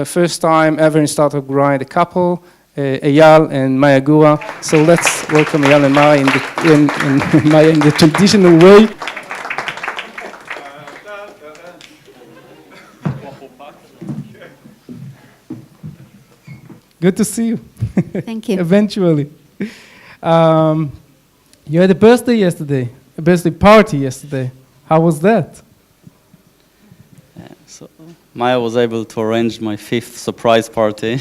first time ever in Startup Grind, a couple, Eyal and Maya Gura. So let's welcome Eyal and Maya in the traditional way. Good to see you. Thank you. Eventually. You had a birthday yesterday, a birthday party yesterday. How was that? So Maya was able to arrange my 5th surprise party.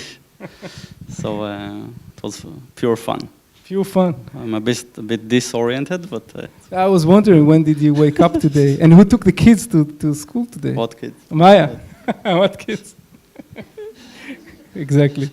So it was pure fun. Pure fun. I'm a bit disoriented, but... I was wondering, when did you wake up today? And who took the kids to school today? What kids? Maya. What kids? Exactly.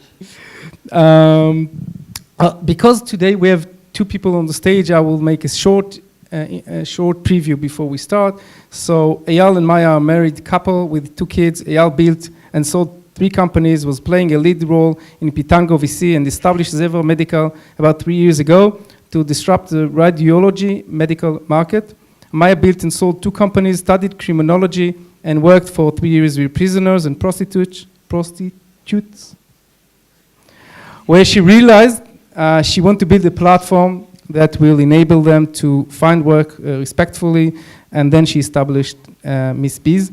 Because today we have 2 people on the stage, I will make a short preview before we start. So Eyal and Maya are a married couple with 2 kids. Eyal built and sold 3 companies, was playing a lead role in Pitango VC and established Zever Medical about 3 years ago to disrupt the radiology medical market. Maya built and sold 2 companies, studied criminology, and worked for 3 years with prisoners and prostitutes, where she realized she wanted to build a platform that will enable them to find work respectfully, and then she established Missbeez.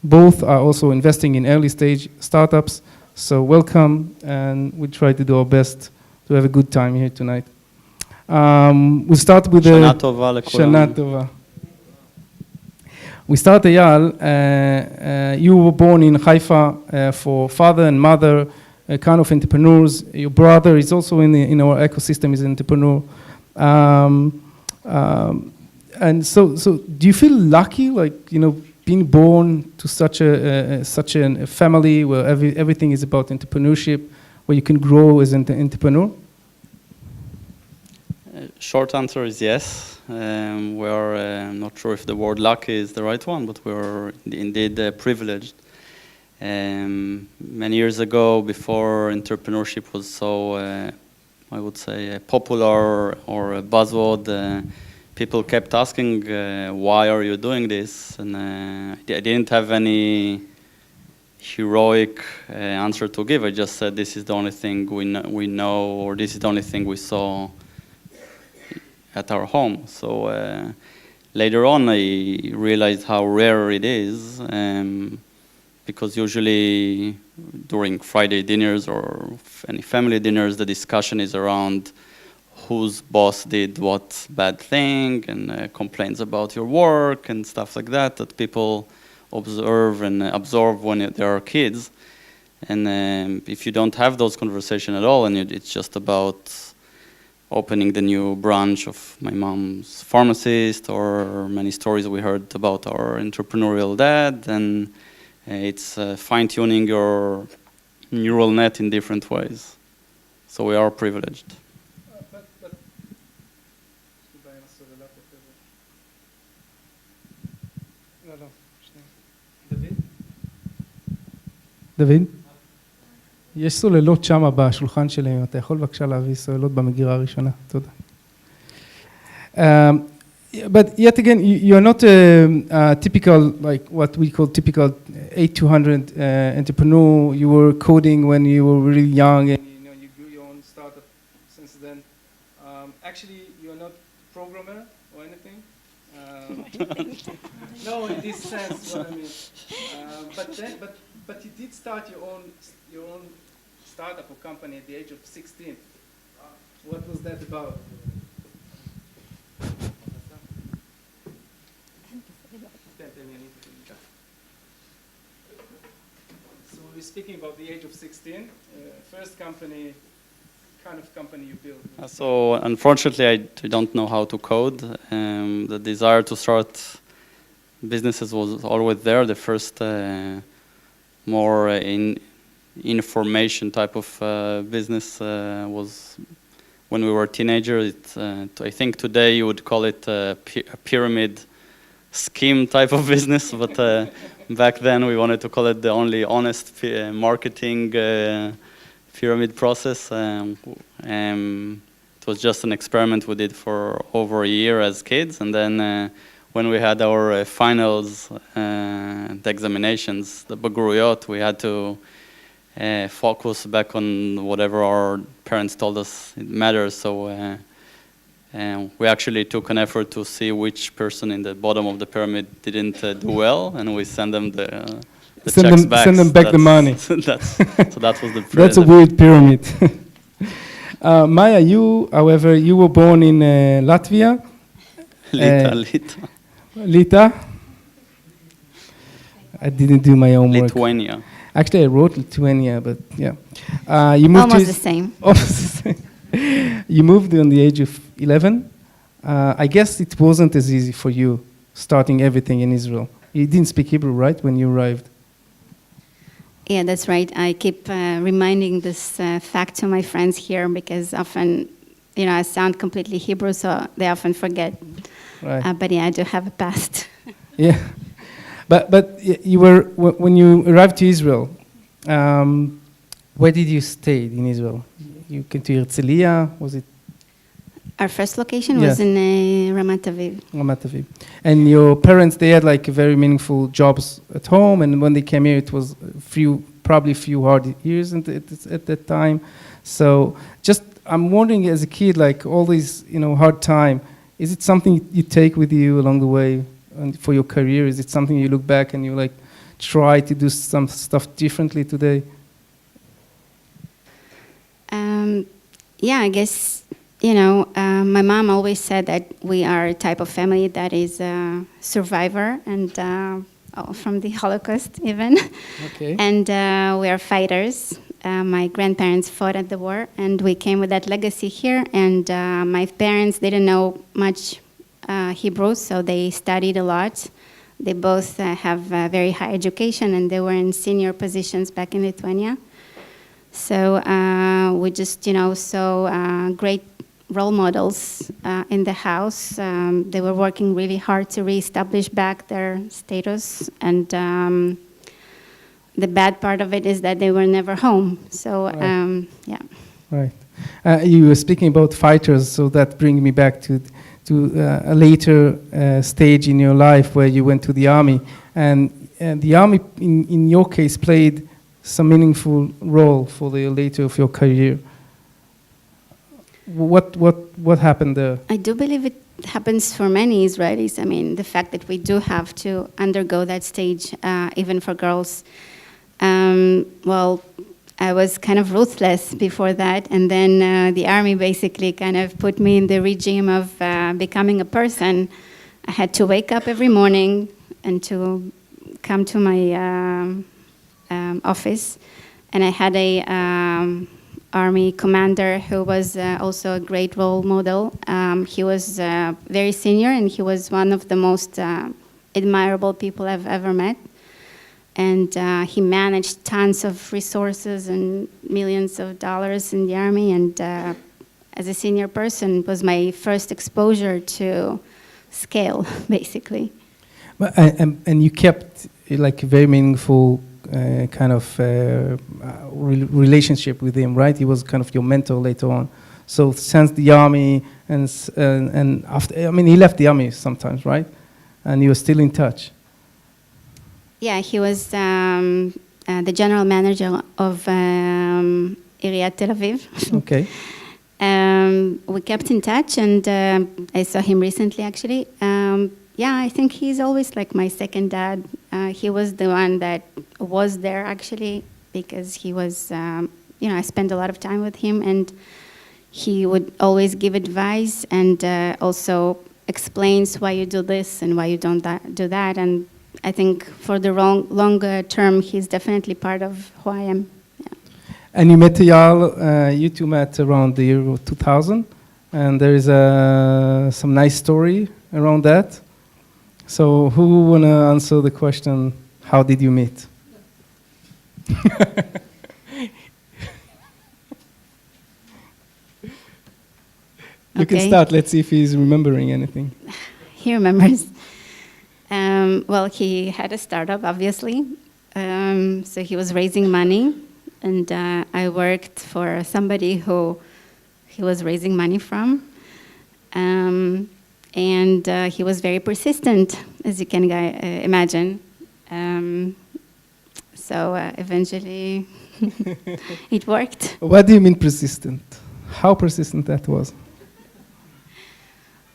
Both are also investing in early stage startups. So welcome, and we try to do our best to have a good time here tonight. We'll start with Shana Tova lekולם. Shana Tova. We start, Eyal. You were born in Haifa for father and mother, kind of entrepreneurs. Your brother is also in our ecosystem, is an entrepreneur. And so do you feel lucky, like, being born to such a family where everything is about entrepreneurship, where you can grow as an entrepreneur? Short answer is yes. We are, I'm not sure if the word lucky is the right one, but we are indeed privileged. Many years ago, before entrepreneurship was so, I would say, popular or a buzzword, people kept asking, why are you doing this? And I didn't have any heroic answer to give. I just said, this is the only thing we know, or this is the only thing we saw at our home. So later on, I realized how rare it is, because usually during Friday dinners or any family dinners, the discussion is around whose boss did what bad thing and complains about your work and stuff like that people observe and absorb when they are kids. And if you don't have those conversations at all, and it's just about opening the new branch of my mom's pharmacist, or many stories we heard about our entrepreneurial dad, and it's fine-tuning your neural net in different ways. So we are privileged. דוד? יש סוללות שם בשולחן שלהם, אתה יכול בבקשה להביא סוללות במגירה הראשונה, תודה. But yet again, you're not a typical, like what we call typical 8200 entrepreneur. You were coding when you were really young, and you grew your own startup since then. Actually, you're not a programmer or anything. No, in this sense, what I mean. But you did start your own startup or company at the age of 16. What was that about? So we're speaking about the age of 16. First company, kind of company you built. So unfortunately, I don't know how to code. The desire to start businesses was always there. The first more information type of business was when we were teenagers. I think today you would call it a pyramid scheme type of business, but back then we wanted to call it the only honest marketing pyramid process. It was just an experiment we did for over a year as kids, and then when we had our finals, the examinations, the Baguriyot, we had to focus back on whatever our parents told us it matters. So we actually took an effort to see which person in the bottom of the pyramid didn't do well, and we send them the checks back. Send them back the money. So that was the That's a weird pyramid. Maya, however, you were born in Latvia. Lita. Lita. I didn't do my homework. Lithuania. Actually, I wrote Lithuania, but yeah. You moved almost the same. Almost the same. You moved on the age of 11. I guess it wasn't as easy for you starting everything in Israel. You didn't speak Hebrew, right, when you arrived? Yeah, that's right. I keep reminding this fact to my friends here because often, I sound completely Hebrew, so they often forget. Right. But yeah, I do have a past. Yeah. But you were, when you arrived to Israel, where did you stay in Israel? You came to Herzliya, was it? Our first location was in Ramat Aviv. Ramat Aviv. And your parents, they had like very meaningful jobs at home, and when they came here, it was probably a few hard years at that time. So just, I'm wondering as a kid, like all these, hard time, is it something you take with you along the way and for your career? Is it something you look back and you like try to do some stuff differently today? Yeah, I guess, my mom always said that we are a type of family that is a survivor and from the Holocaust even. Okay. And we are fighters. My grandparents fought at the war, and we came with that legacy here. And my parents didn't know much Hebrew, so they studied a lot. They both have very high education, and they were in senior positions back in Lithuania. So we just, saw great role models in the house. They were working really hard to reestablish back their status, and the bad part of it is that they were never home. So, right. Yeah. Right. You were speaking about fighters, so that brings me back to a later stage in your life where you went to the army, and the army, in your case, played some meaningful role for the later of your career. What happened there? I do believe it happens for many Israelis. I mean, the fact that we do have to undergo that stage, even for girls. Well, I was kind of ruthless before that, and then the army basically kind of put me in the regime of becoming a person. I had to wake up every morning and to come to my office, and I had a army commander who was also a great role model. He was very senior, and he was one of the most admirable people I've ever met. And he managed tons of resources and millions of dollars in the army. And as a senior person, it was my first exposure to scale, basically. And you kept like a very meaningful kind of relationship with him, right? He was kind of your mentor later on. So since the army and after, I mean, he left the army sometimes, right? And you were still in touch. Yeah, he was the general manager of Tel Aviv. Okay. We kept in touch, and I saw him recently, actually. Yeah, I think he's always like my second dad. He was the one that was there, actually, because he was, I spent a lot of time with him, and he would always give advice and also explains why you do this and why you don't do that. And I think for the longer term, he's definitely part of who I am. Yeah. And you met Eyal, you two met around the year 2000, and there is some nice story around that. So who want to answer the question, how did you meet? You can start, let's see if he's remembering anything. He remembers. Well, he had a startup, obviously. So he was raising money, and I worked for somebody who he was raising money from. And he was very persistent, as you can imagine. So eventually, it worked. What do you mean persistent? How persistent that was?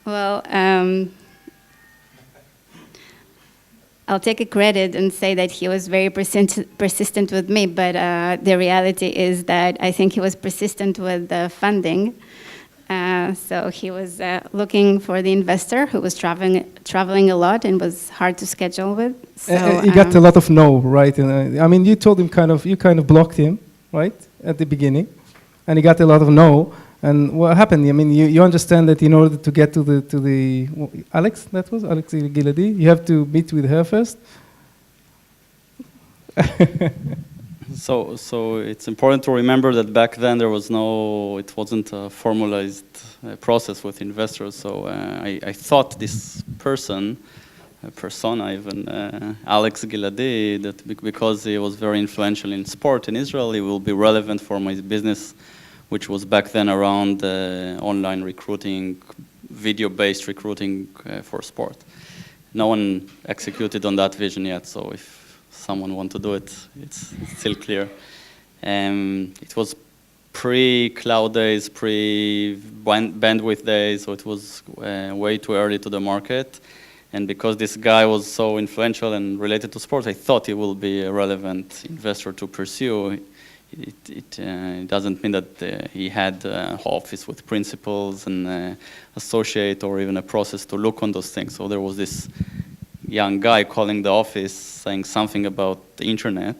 Well, I'll take a credit and say that he was very persistent with me, but the reality is that I think he was persistent with the funding. So he was looking for the investor who was traveling a lot and was hard to schedule with. So, you got a lot of no, right? And I mean, you told him you kind of blocked him, right, at the beginning, and he got a lot of no. And what happened? I mean, you understand that in order to get to the Alex, that was Alex Giladi, you have to meet with her first. So it's important to remember that back then it wasn't a formalized process with investors. So I thought this persona even, Alex Giladi, that because he was very influential in sport in Israel, he will be relevant for my business, which was back then around online recruiting, video-based recruiting for sport. No one executed on that vision yet, so if someone want to do it, it's still clear. It was pre-cloud days, pre-bandwidth days, so it was way too early to the market. And because this guy was so influential and related to sports, I thought he will be a relevant investor to pursue. It doesn't mean that he had an office with principals and associate or even a process to look on those things. So there was this young guy calling the office saying something about the internet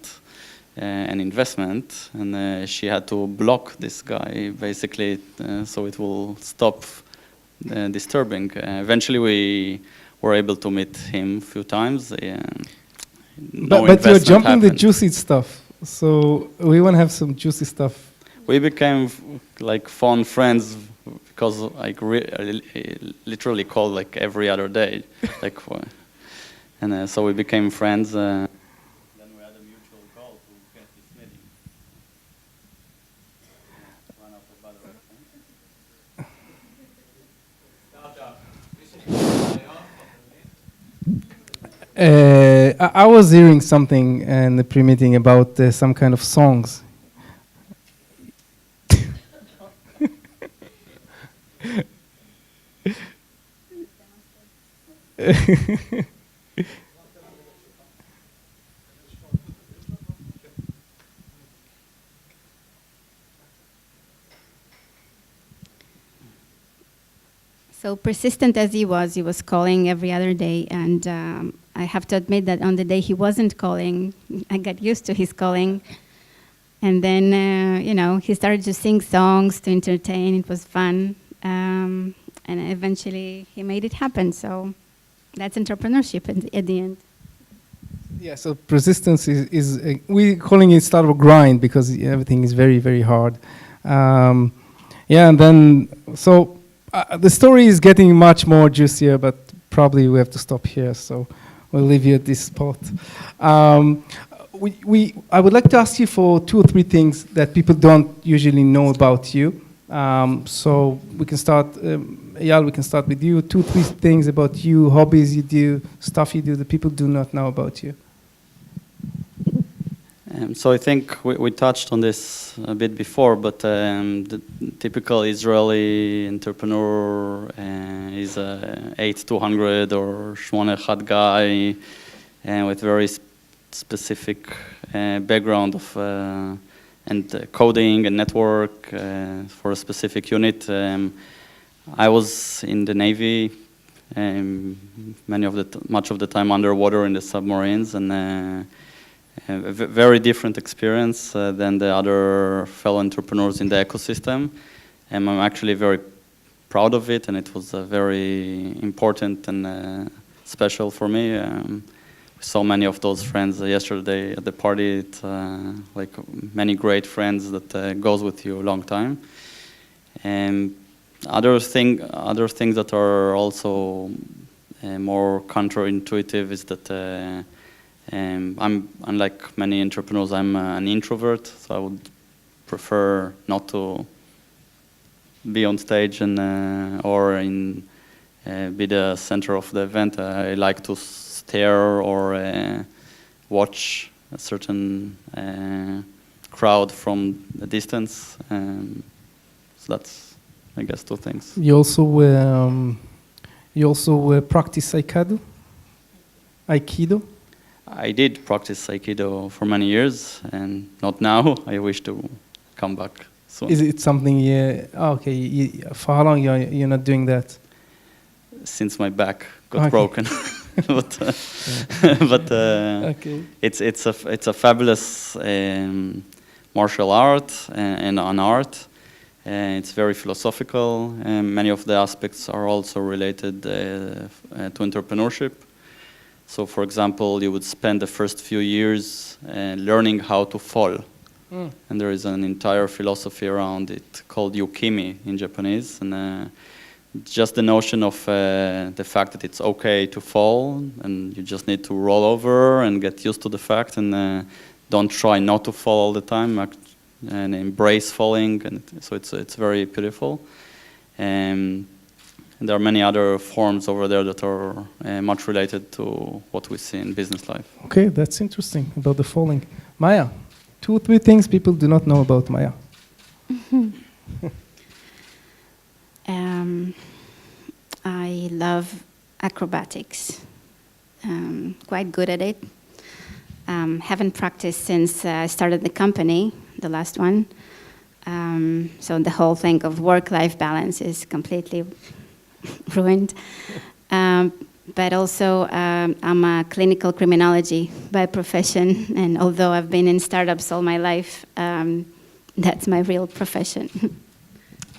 and investment, and she had to block this guy basically so it will stop disturbing. Eventually we were able to meet him a few times. But you're jumping the juicy stuff. So we want to have some juicy stuff. We became like phone friends because I literally called like every other day, like, and so we became friends. Then we had a mutual goal to get this meeting. Run out of battery. I was hearing something in the pre-meeting about some kind of songs. So persistent as he was calling every other day, and I have to admit that on the day he wasn't calling, I got used to his calling, and then he started to sing songs to entertain. It was fun, and eventually he made it happen. So that's entrepreneurship at the end. Yeah. So persistence is we're calling it sort of a grind because everything is very, very hard. And then so. The story is getting much more juicier, but probably we have to stop here, so we'll leave you at this spot. I would like to ask you for 2 or 3 things that people don't usually know about you. So we can start, Eyal, we can start with you. 2 or 3 things about you, hobbies you do, stuff you do that people do not know about you. So I think we touched on this a bit before, but the typical Israeli entrepreneur is a 8-200 or 8-1 guy with very specific background of and coding and network for a specific unit. I was in the Navy, much of the time underwater in the submarines, and a very different experience than the other fellow entrepreneurs in the ecosystem. And I'm actually very proud of it, and it was very important and special for me. So many of those friends yesterday at the party, it's, like many great friends that goes with you a long time. And other things that are also more counterintuitive is that I'm, unlike many entrepreneurs, I'm an introvert, so I would prefer not to be on stage and or be the center of the event. I like to stare or watch a certain crowd from a distance. So that's, I guess, two things. You also practice Aikido? Aikido? I did practice Aikido for many years, and not now. I wish to come back soon. Is it something? For how long you're not doing that? Since my back got broken, but Okay. it's a fabulous martial art and an art. It's very philosophical, and many of the aspects are also related to entrepreneurship. So, for example, you would spend the first few years learning how to fall. And there is an entire philosophy around it called yukimi in Japanese. And just the notion of the fact that it's okay to fall, and you just need to roll over and get used to the fact, and don't try not to fall all the time, and embrace falling. And so it's very beautiful. And there are many other forms over there that are much related to what we see in business life. Okay, that's interesting about the falling. Maya, 2 or 3 things people do not know about Maya. I love acrobatics. Quite good at it. Haven't practiced since I started the company, the last one. So the whole thing of work-life balance is completely ruined. But also, I'm a clinical criminology by profession, and although I've been in startups all my life, that's my real profession.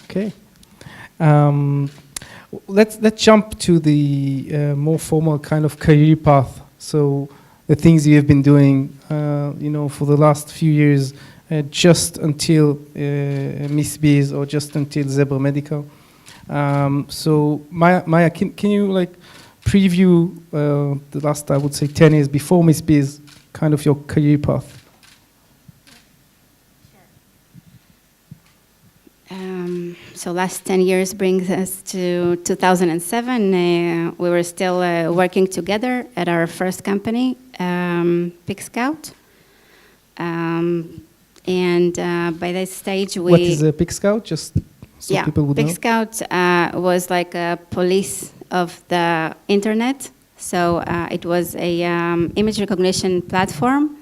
Okay. Let's jump to the more formal kind of career path. So the things you have been doing, for the last few years, just until Missbeez or just until Zebra Medical. So Maya, can you preview the last, I would say, 10 years before Missbeez, kind of your career path? So last 10 years brings us to 2007. We were still working together at our first company, Pig Scout. And by this stage, What is a Pig Scout? Just so people would know. Pig Scout was like a police of the internet. So it was a image recognition platform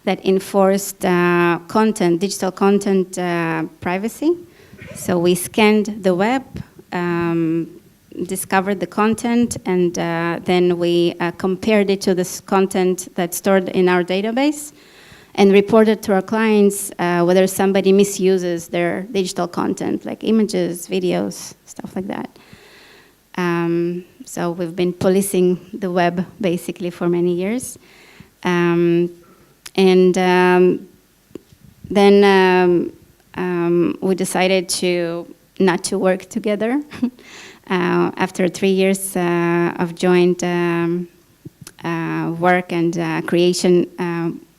that enforced digital content privacy. So we scanned the web, discovered the content, and then we compared it to this content that's stored in our database and reported to our clients whether somebody misuses their digital content, like images, videos, stuff like that. So we've been policing the web basically for many years. Then we decided not to work together. After 3 years of joint work and creation,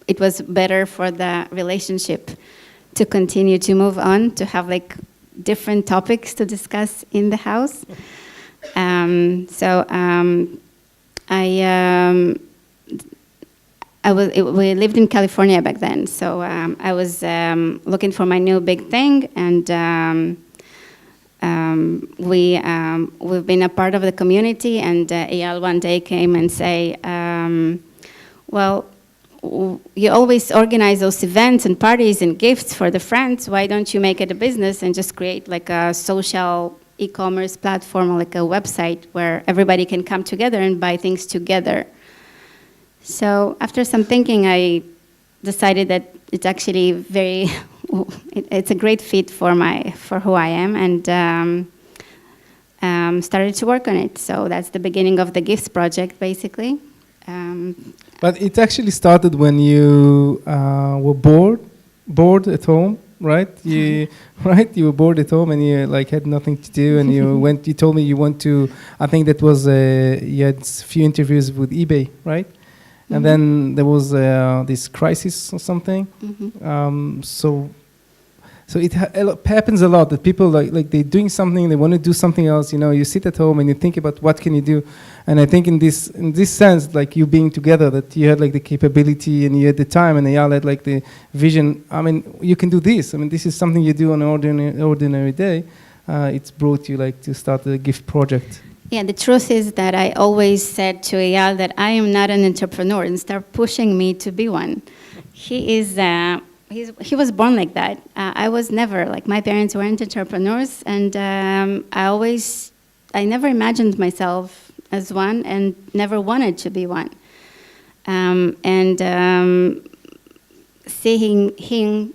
it was better for the relationship to continue to move on, to have different topics to discuss in the house. We lived in California back then, so I was looking for my new big thing, and we've been a part of the community. And Eyal one day came and say, "Well, you always organize those events and parties and gifts for the friends. Why don't you make it a business and just create a social e-commerce platform, or a website where everybody can come together and buy things together?" So after some thinking, I decided that it's actually it's a great fit for who I am, and started to work on it. So that's the beginning of the Gifts project, basically. But it actually started when you were bored at home, right? You were bored at home and you had nothing to do, and you told me you went to, I think that was you had a few interviews with eBay, right? And then there was this crisis or something. So So it happens a lot that people like they're doing something, they want to do something else. You know, you sit at home and you think about what can you do, and I think in this sense, like you being together, that you had like the capability and you had the time, and Eyal had like the vision. I mean, you can do this. I mean, this is something you do on an ordinary day. It's brought you like to start a gift project. Yeah, the truth is that I always said to Eyal that I am not an entrepreneur, and start pushing me to be one. He is. He was born like that. I was never, like, my parents weren't entrepreneurs, and I never imagined myself as one and never wanted to be one. Seeing him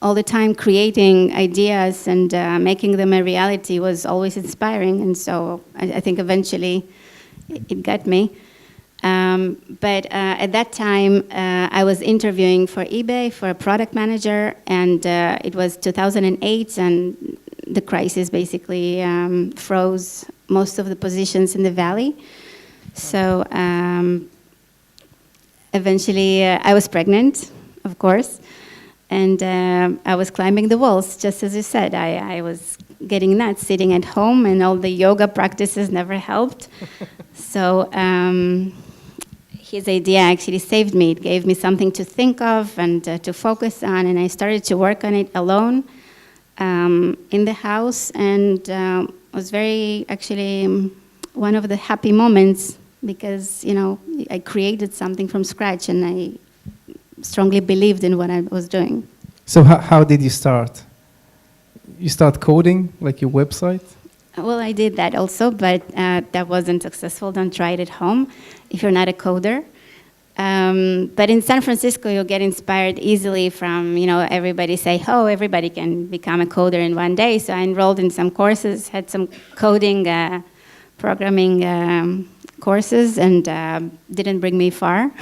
all the time creating ideas and making them a reality was always inspiring, and so I think eventually it got me. But at that time, I was interviewing for eBay for a product manager, and it was 2008, and the crisis basically froze most of the positions in the valley. So eventually, I was pregnant, of course, and I was climbing the walls, just as you said. I was getting nuts, sitting at home, and all the yoga practices never helped. So his idea actually saved me. It gave me something to think of and to focus on, and I started to work on it alone in the house, and was very, actually, one of the happy moments, because, you know, I created something from scratch, and I strongly believed in what I was doing. So how did you start? You start coding, like your website? Well, I did that also, but that wasn't successful. Don't try it at home if you're not a coder. But in San Francisco, you'll get inspired easily from, you know, everybody say, oh, everybody can become a coder in one day. So I enrolled in some courses, had some coding, programming courses, and didn't bring me far.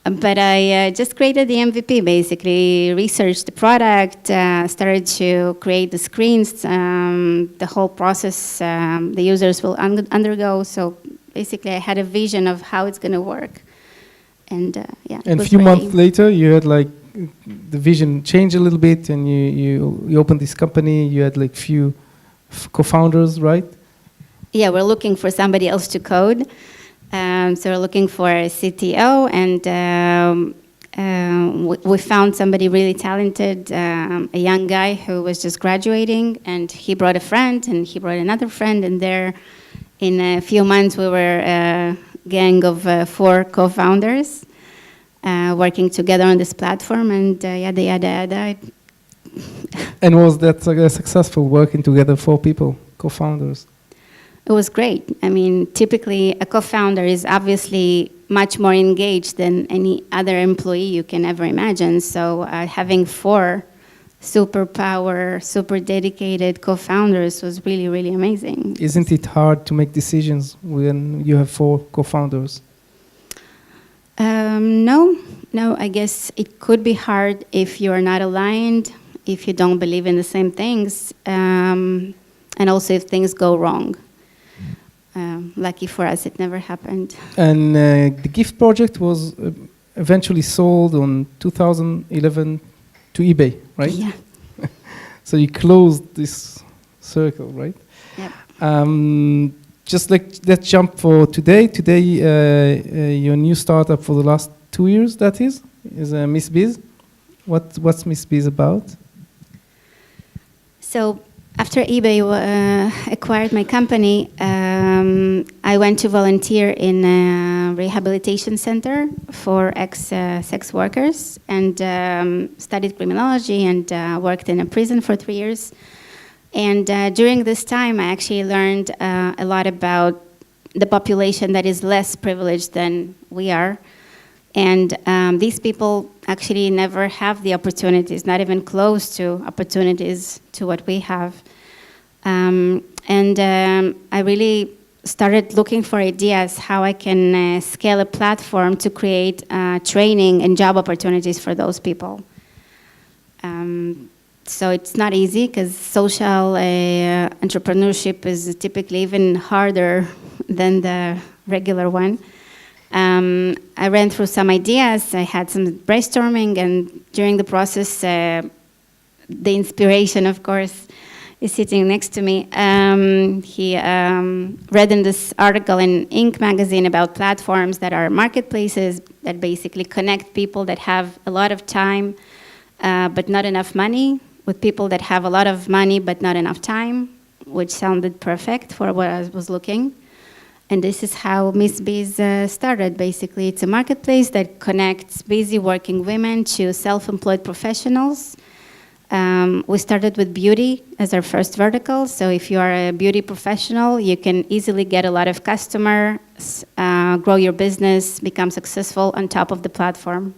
But I just created the MVP, basically, researched the product, started to create the screens, the whole process the users will undergo. So basically, I had a vision of how it's going to work. And yeah. And a few months later, you had like the vision changed a little bit, and you opened this company. You had like few co-founders, right? Yeah, we're looking for somebody else to code. So we're looking for a CTO, and we found somebody really talented, a young guy who was just graduating, and he brought a friend, and he brought another friend, and there, in a few months, we were a gang of 4 co-founders working together on this platform, and yada, yada, yada. And was that successful, working together, 4 people, co-founders? It was great. I mean, typically a co-founder is obviously much more engaged than any other employee you can ever imagine. So having 4 super dedicated co-founders was really, really amazing. Isn't it hard to make decisions when you have 4 co-founders? No, I guess it could be hard if you are not aligned, if you don't believe in the same things, and also if things go wrong. Lucky for us, it never happened. And the gift project was eventually sold on 2011 to eBay, right? Yeah. So you closed this circle, right? Yep. Just like let's jump for today. Today, your new startup for the last 2 years, that is Missbeez. What's Missbeez about? So after eBay acquired my company, I went to volunteer in a rehabilitation center for ex-sex workers, and studied criminology, and worked in a prison for 3 years. And during this time, I actually learned a lot about the population that is less privileged than we are. And these people actually never have the opportunities, not even close to opportunities to what we have. I really started looking for ideas how I can scale a platform to create training and job opportunities for those people. So it's not easy, because social entrepreneurship is typically even harder than the regular one. I ran through some ideas, I had some brainstorming, and during the process, the inspiration, of course, is sitting next to me. He read in this article in Inc. magazine about platforms that are marketplaces that basically connect people that have a lot of time but not enough money with people that have a lot of money but not enough time, which sounded perfect for what I was looking. And this is how Missbeez started. Basically, it's a marketplace that connects busy working women to self-employed professionals. We started with beauty as our first vertical. So if you are a beauty professional, you can easily get a lot of customers, grow your business, become successful on top of the platform.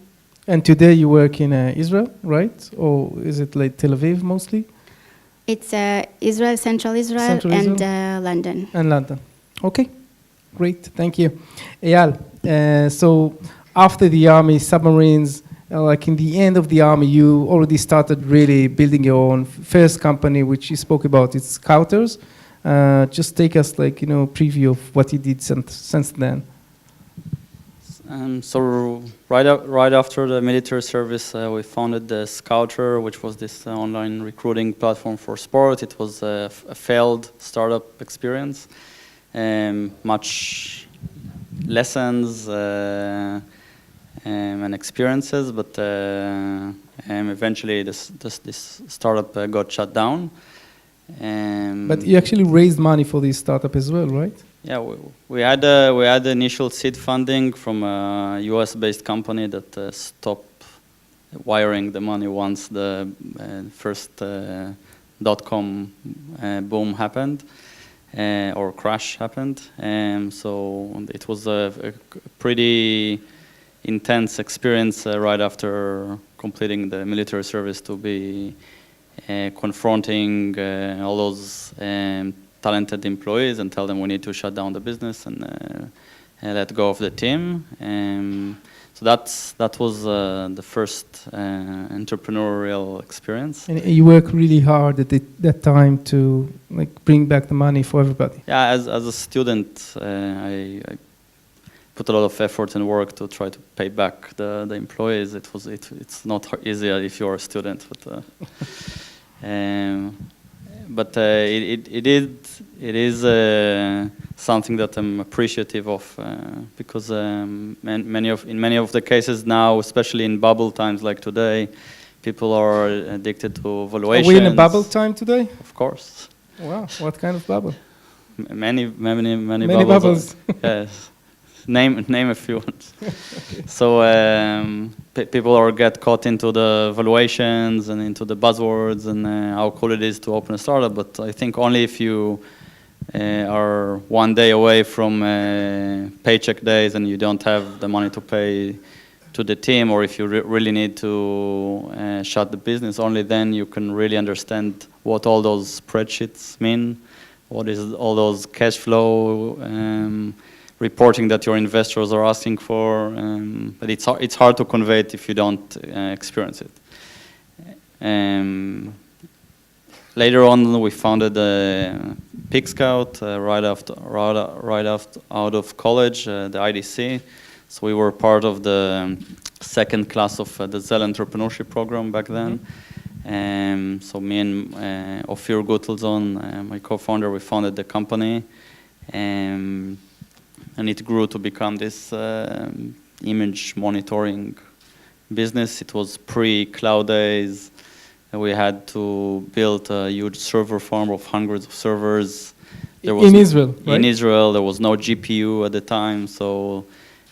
And today you work in Israel, right? Or is it like Tel Aviv mostly? It's Israel, Central Israel, and London. And London. Okay, great, thank you. Eyal, so after the army, submarines, like in the end of the army, you already started really building your own first company, which you spoke about. It's Scouters. Just take us, like, preview of what you did since then. So right after the military service, we founded the Scouter, which was this online recruiting platform for sport. It was a failed startup experience, much lessons and experiences, but eventually this startup got shut down. But you actually raised money for this startup as well, right? Yeah, we had the initial seed funding from a US-based company that stopped wiring the money once the first .com boom happened or crash happened. So it was a pretty intense experience right after completing the military service to be confronting all those talented employees and tell them we need to shut down the business and let go of the team. So that was the first entrepreneurial experience. And you work really hard at that time to bring back the money for everybody. Yeah, as a student, I put a lot of effort and work to try to pay back the employees. It's not easy if you're a student, but it is something that I'm appreciative of because in many of the cases now, especially in bubble times like today, people are addicted to valuations. Are we in a bubble time today? Of course. Wow, what kind of bubble? Many bubbles. Yes. Name a few ones. Okay. So people get caught into the valuations and into the buzzwords and how cool it is to open a startup. But I think only if you are one day away from paycheck days and you don't have the money to pay to the team, or if you really need to shut the business, only then you can really understand what all those spreadsheets mean, what is all those cash flow reporting that your investors are asking for, but it's hard to convey it if you don't experience it. Later on, we founded Pig Scout right out of college, the IDC. So we were part of the second class of the Zell entrepreneurship program back then. So me and Ophir Gutelzon, my co-founder, we founded the company. And it grew to become this image monitoring business. It was pre-cloud days. We had to build a huge server farm of hundreds of servers. In Israel, right? In Israel, there was no GPU at the time, so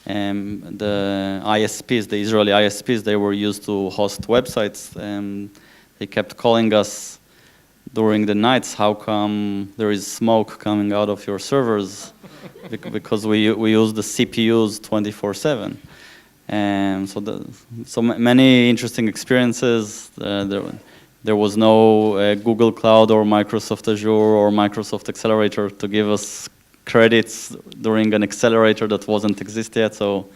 the ISPs, the Israeli ISPs, they were used to host websites. They kept calling us during the nights, how come there is smoke coming out of your servers? Because we use the CPUs 24/7. So many interesting experiences. There was no Google Cloud or Microsoft Azure or Microsoft Accelerator to give us credits during an accelerator that wasn't exist yet. So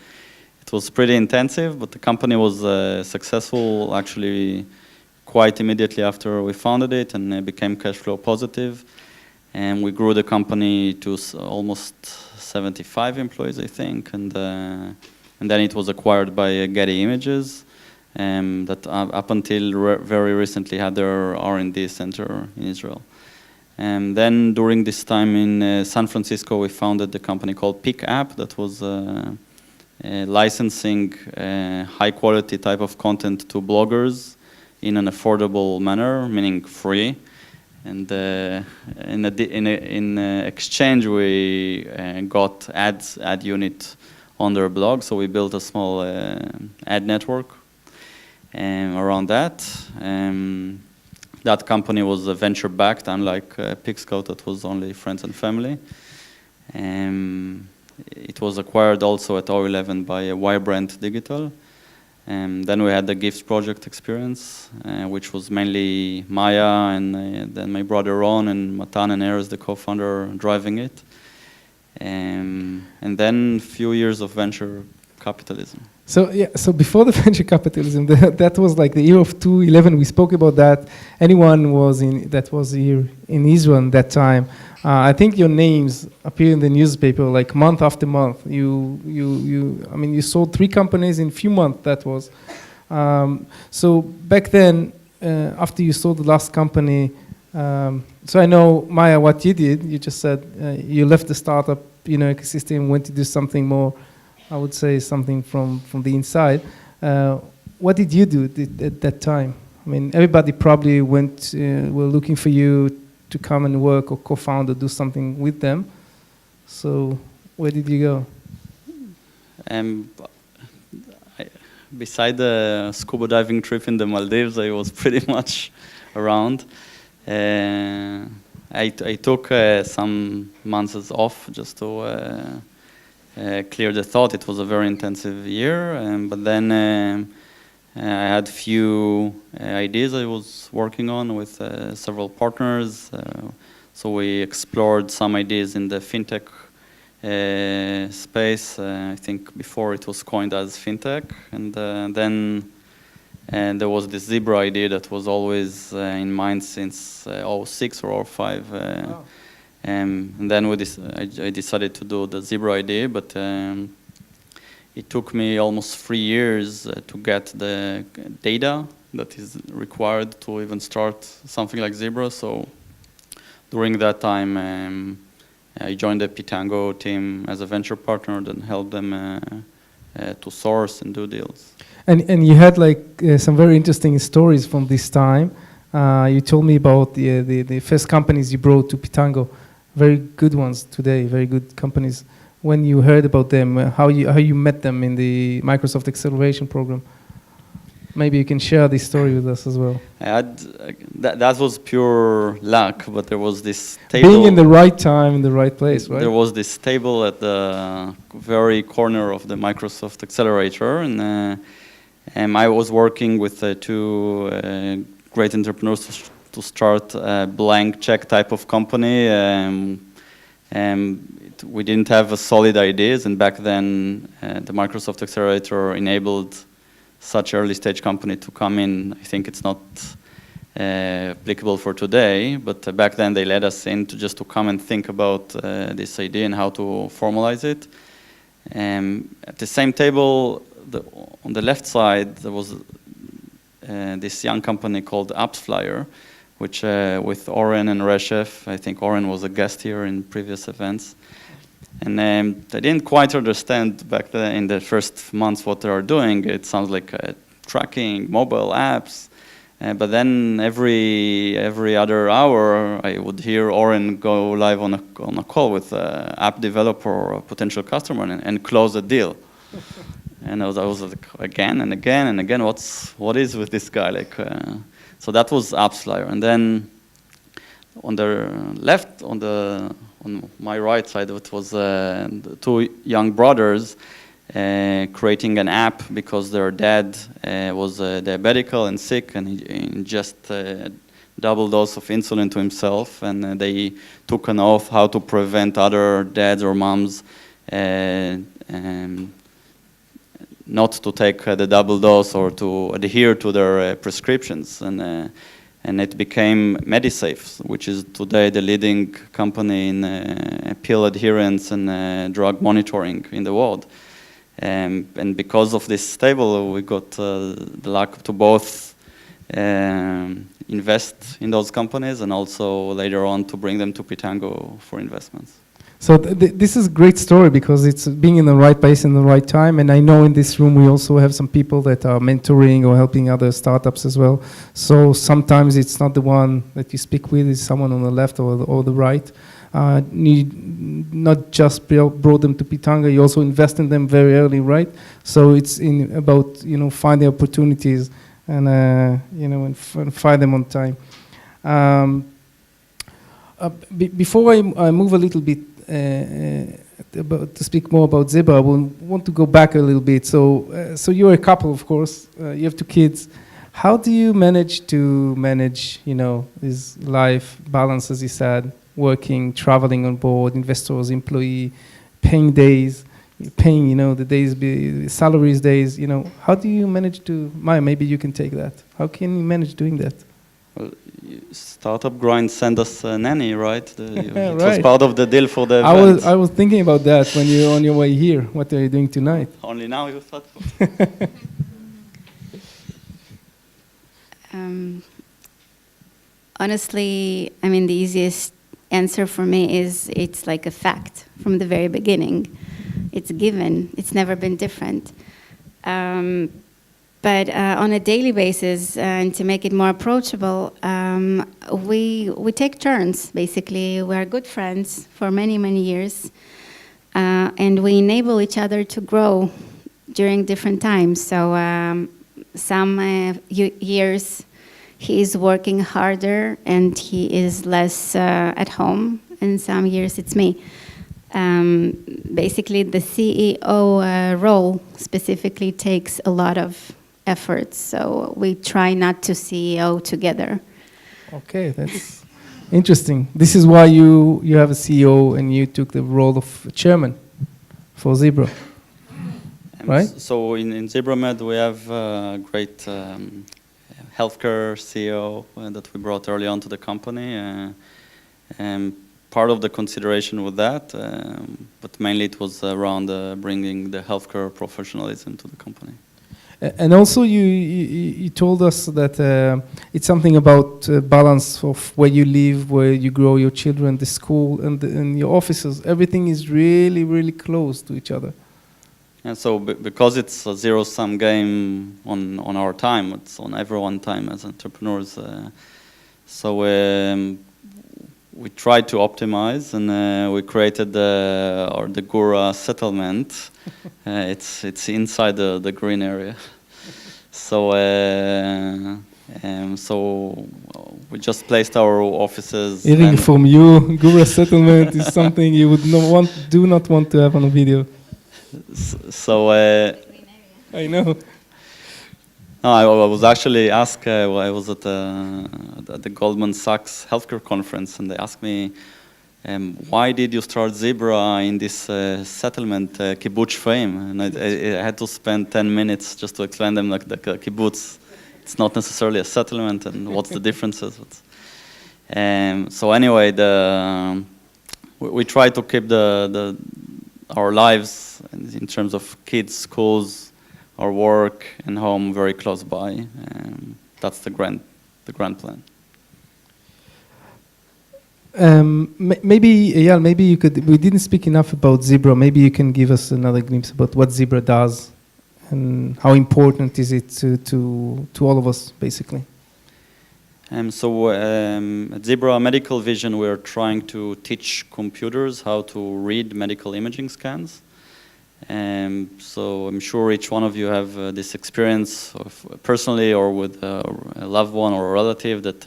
it was pretty intensive, but the company was successful actually quite immediately after we founded it, and became cash flow positive. And we grew the company to almost 75 employees, I think, and then it was acquired by Getty Images. that up until very recently had their R&D center in Israel. And then during this time in San Francisco, we founded the company called Pick App that was licensing high quality type of content to bloggers in an affordable manner, meaning free. And in exchange, we got ad unit on their blog. So we built a small ad network around that. That company was venture backed, unlike Pixcoat, that was only friends and family. It was acquired also at 011 by Vibrant Digital. Then we had the Gifts Project experience, which was mainly Maya and then my brother Ron and Matan and Erez, the co-founder, driving it. And then a few years of venture capitalism. So yeah, so before the venture capitalism, that was like the year of 2011. We spoke about that. Anyone that was here in Israel at that time, I think your names appear in the newspaper like month after month. You sold 3 companies in a few months. That was. So back then, after you sold the last company, so I know, Maya, what you did. You just said you left the startup, ecosystem, went to do something more. I would say something from the inside. What did you do at that time? I mean, everybody probably were looking for you to come and work or co-found or do something with them. So where did you go? Beside the scuba diving trip in the Maldives, I was pretty much around. I took some months off just to clear the thought. It was a very intensive year, but then I had few ideas I was working on with several partners. So we explored some ideas in the fintech space. I think before it was coined as fintech, and then there was this Zebra idea that was always in mind since 06 or 05. Wow. And then I decided to do the Zebra idea, but it took me almost 3 years to get the data that is required to even start something like Zebra. So during that time, I joined the Pitango team as a venture partner and helped them to source and do deals. And you had some very interesting stories from this time. You told me about the first companies you brought to Pitango. Very good ones today, very good companies. When you heard about them, how you met them in the Microsoft Acceleration Program? Maybe you can share this story with us as well. That was pure luck, but there was this table. Being in the right time, in the right place, right? There was this table at the very corner of the Microsoft Accelerator, and I was working with 2 great entrepreneurs to start a blank check type of company. We didn't have a solid ideas, and back then the Microsoft Accelerator enabled such early stage company to come in. I think it's not applicable for today, but back then they let us in to come and think about this idea and how to formalize it. At the same table, on the left side, there was this young company called AppsFlyer, which with Oren and Reshef. I think Oren was a guest here in previous events. And they didn't quite understand back then in the first months what they are doing. It sounds like tracking, mobile apps. But then every other hour, I would hear Oren go live on a call with an app developer or a potential customer and close a deal. And I was like, again and again and again, what is with this guy? So that was AppsFlyer. And then on the left, on my right side, it was 2 young brothers creating an app because their dad was diabetic and sick, and he just double dose of insulin to himself, and they took an oath how to prevent other dads or moms not to take the double dose or to adhere to their prescriptions. And it became MediSafe, which is today the leading company in pill adherence and drug monitoring in the world. And because of this table, we got the luck to both invest in those companies and also later on to bring them to Pitango for investments. So this is a great story because it's being in the right place in the right time. And I know in this room we also have some people that are mentoring or helping other startups as well. So sometimes it's not the one that you speak with, it's someone on the left or the right. You not just brought them to Pitanga, you also invest in them very early, right? So it's about finding opportunities and and find them on time. Before I move a little bit to speak more about Zebra, I want to go back a little bit. So you're a couple, of course. You have 2 kids. How do you manage this life balance, as you said, working, traveling on board, investors, employee, paying days, paying the days, salaries days. How do you manage to? Maya, maybe you can take that. How can you manage doing that? Well, startup grind send us a nanny, right? It Right. was part of the deal for the event. I was thinking about that when you're on your way here. What are you doing tonight? Only now you thought. Honestly, I mean, the easiest answer for me is it's like a fact from the very beginning. It's given. It's never been different. But on a daily basis, and to make it more approachable, we take turns, basically. We are good friends for many, many years. And we enable each other to grow during different times. So some years he is working harder and he is less at home. And some years it's me. Basically, the CEO role specifically takes a lot of effort, so we try not to CEO together. Okay, that's interesting. This is why you have a CEO and you took the role of chairman for Zebra, right? So in ZebraMed we have a great healthcare CEO that we brought early on to the company. And part of the consideration with that, but mainly it was around bringing the healthcare professionalism to the company. And also you told us that it's something about balance of where you live, where you grow your children, the school, and your offices. Everything is really, really close to each other. And so because it's a zero-sum game on our time, it's on everyone's time as entrepreneurs. So we tried to optimize, and we created the Gura settlement. It's inside the green area. So so we just placed our offices. Hearing from you, Gura settlement is something you would do not want to have on a video. So I know. No, I was actually asked. I was at the Goldman Sachs healthcare conference, and they asked me, "Why did you start Zebra in this settlement, kibbutz frame?" And I had to spend 10 minutes just to explain them like the kibbutz. It's not necessarily a settlement, and what's the differences. So anyway, we try to keep our lives in terms of kids, schools, our work and home very close by. That's the grand plan. Maybe Eyal, maybe you could. We didn't speak enough about Zebra. Maybe you can give us another glimpse about what Zebra does and how important is it to all of us, basically. So at Zebra Medical Vision, we're trying to teach computers how to read medical imaging scans. So I'm sure each one of you have this experience personally or with a loved one or a relative that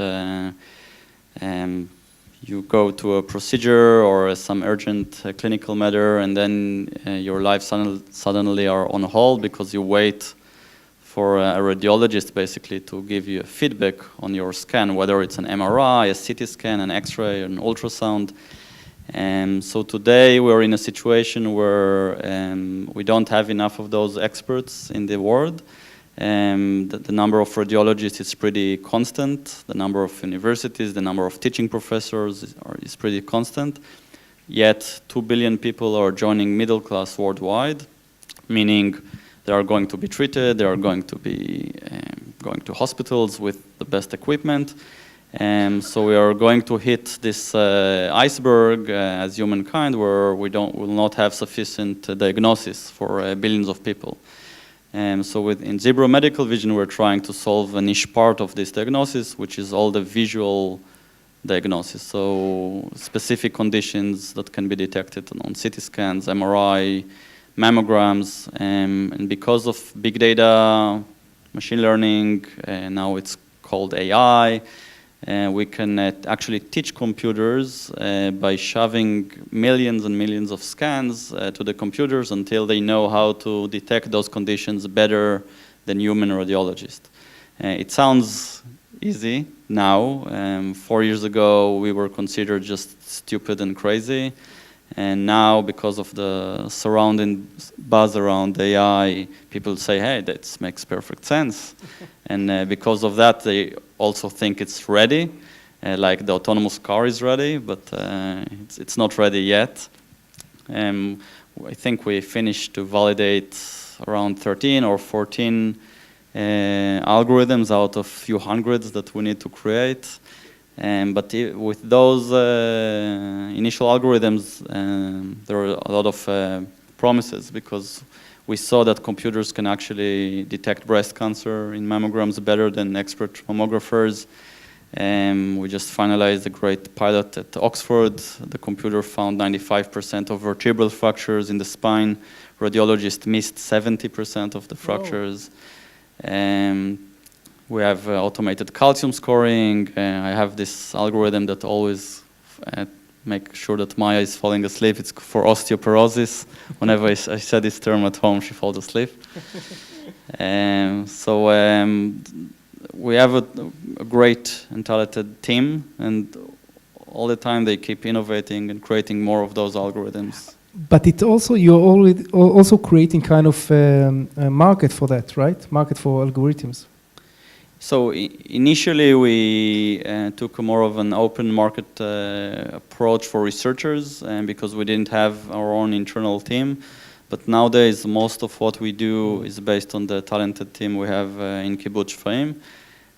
you go to a procedure or some urgent clinical matter, and then your life suddenly are on hold because you wait for a radiologist basically to give you a feedback on your scan, whether it's an MRI, a CT scan, an X-ray, an ultrasound. So today we're in a situation where we don't have enough of those experts in the world. The number of radiologists is pretty constant. The number of universities, the number of teaching professors is pretty constant. Yet 2 billion people are joining middle class worldwide, meaning they are going to be treated, they are going to be going to hospitals with the best equipment. So we are going to hit this iceberg as humankind, where we will not have sufficient diagnosis for billions of people. So in Zebra Medical Vision, we're trying to solve a niche part of this diagnosis, which is all the visual diagnosis. So specific conditions that can be detected on CT scans, MRI, mammograms, and because of big data, machine learning, now it's called AI, we can actually teach computers by shoving millions and millions of scans to the computers until they know how to detect those conditions better than human radiologists. It sounds easy now. 4 years ago, we were considered just stupid and crazy. And now, because of the surrounding buzz around AI, people say, hey, that makes perfect sense. And because of that, they also think it's ready, like the autonomous car is ready, but it's not ready yet. I think we finished to validate around 13 or 14 algorithms out of few hundreds that we need to create. But with those initial algorithms, there are a lot of promises, because we saw that computers can actually detect breast cancer in mammograms better than expert mammographers. We just finalized a great pilot at Oxford. The computer found 95% of vertebral fractures in the spine. Radiologists missed 70% of the fractures. We have automated calcium scoring. I have this algorithm that always make sure that Maya is falling asleep. It's for osteoporosis. Whenever I say this term at home, she falls asleep. We have a great and talented team, and all the time they keep innovating and creating more of those algorithms. But it also, you're already also creating kind of a market for that, right? Market for algorithms. So initially we took more of an open market approach for researchers, because we didn't have our own internal team. But nowadays most of what we do is based on the talented team we have in Kibbutz Shfaim.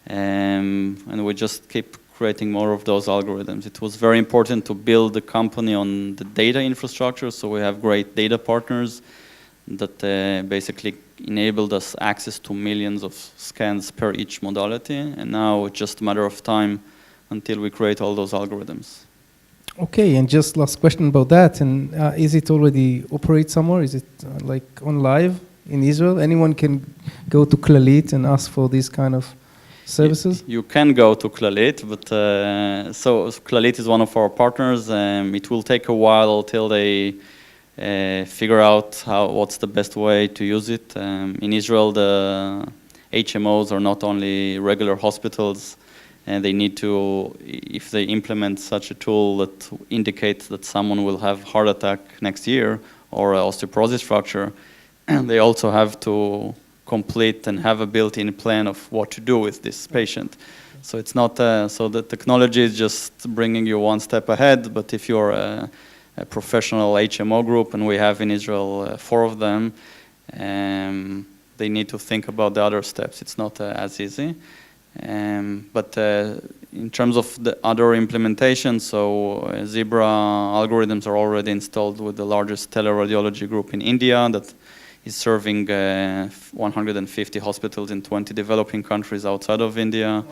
And we just keep creating more of those algorithms. It was very important to build the company on the data infrastructure, so we have great data partners that basically enabled us access to millions of scans per each modality, and now it's just a matter of time until we create all those algorithms. Okay, and just last question about that, and is it already operate somewhere? Is it like on live in Israel? Anyone can go to Clalit and ask for these kind of services? You can go to Clalit, but so Clalit is one of our partners. It will take a while till they figure out what's the best way to use it. In Israel, the HMOs are not only regular hospitals, and they need to, if they implement such a tool that indicates that someone will have heart attack next year or osteoporosis fracture, they also have to complete and have a built-in plan of what to do with this patient. So it's not, so the technology is just bringing you one step ahead, but if you're a professional HMO group, and we have in Israel 4 of them, they need to think about the other steps. It's not as easy. But in terms of the other implementation, so Zebra algorithms are already installed with the largest teleradiology group in India that is serving 150 hospitals in 20 developing countries outside of India.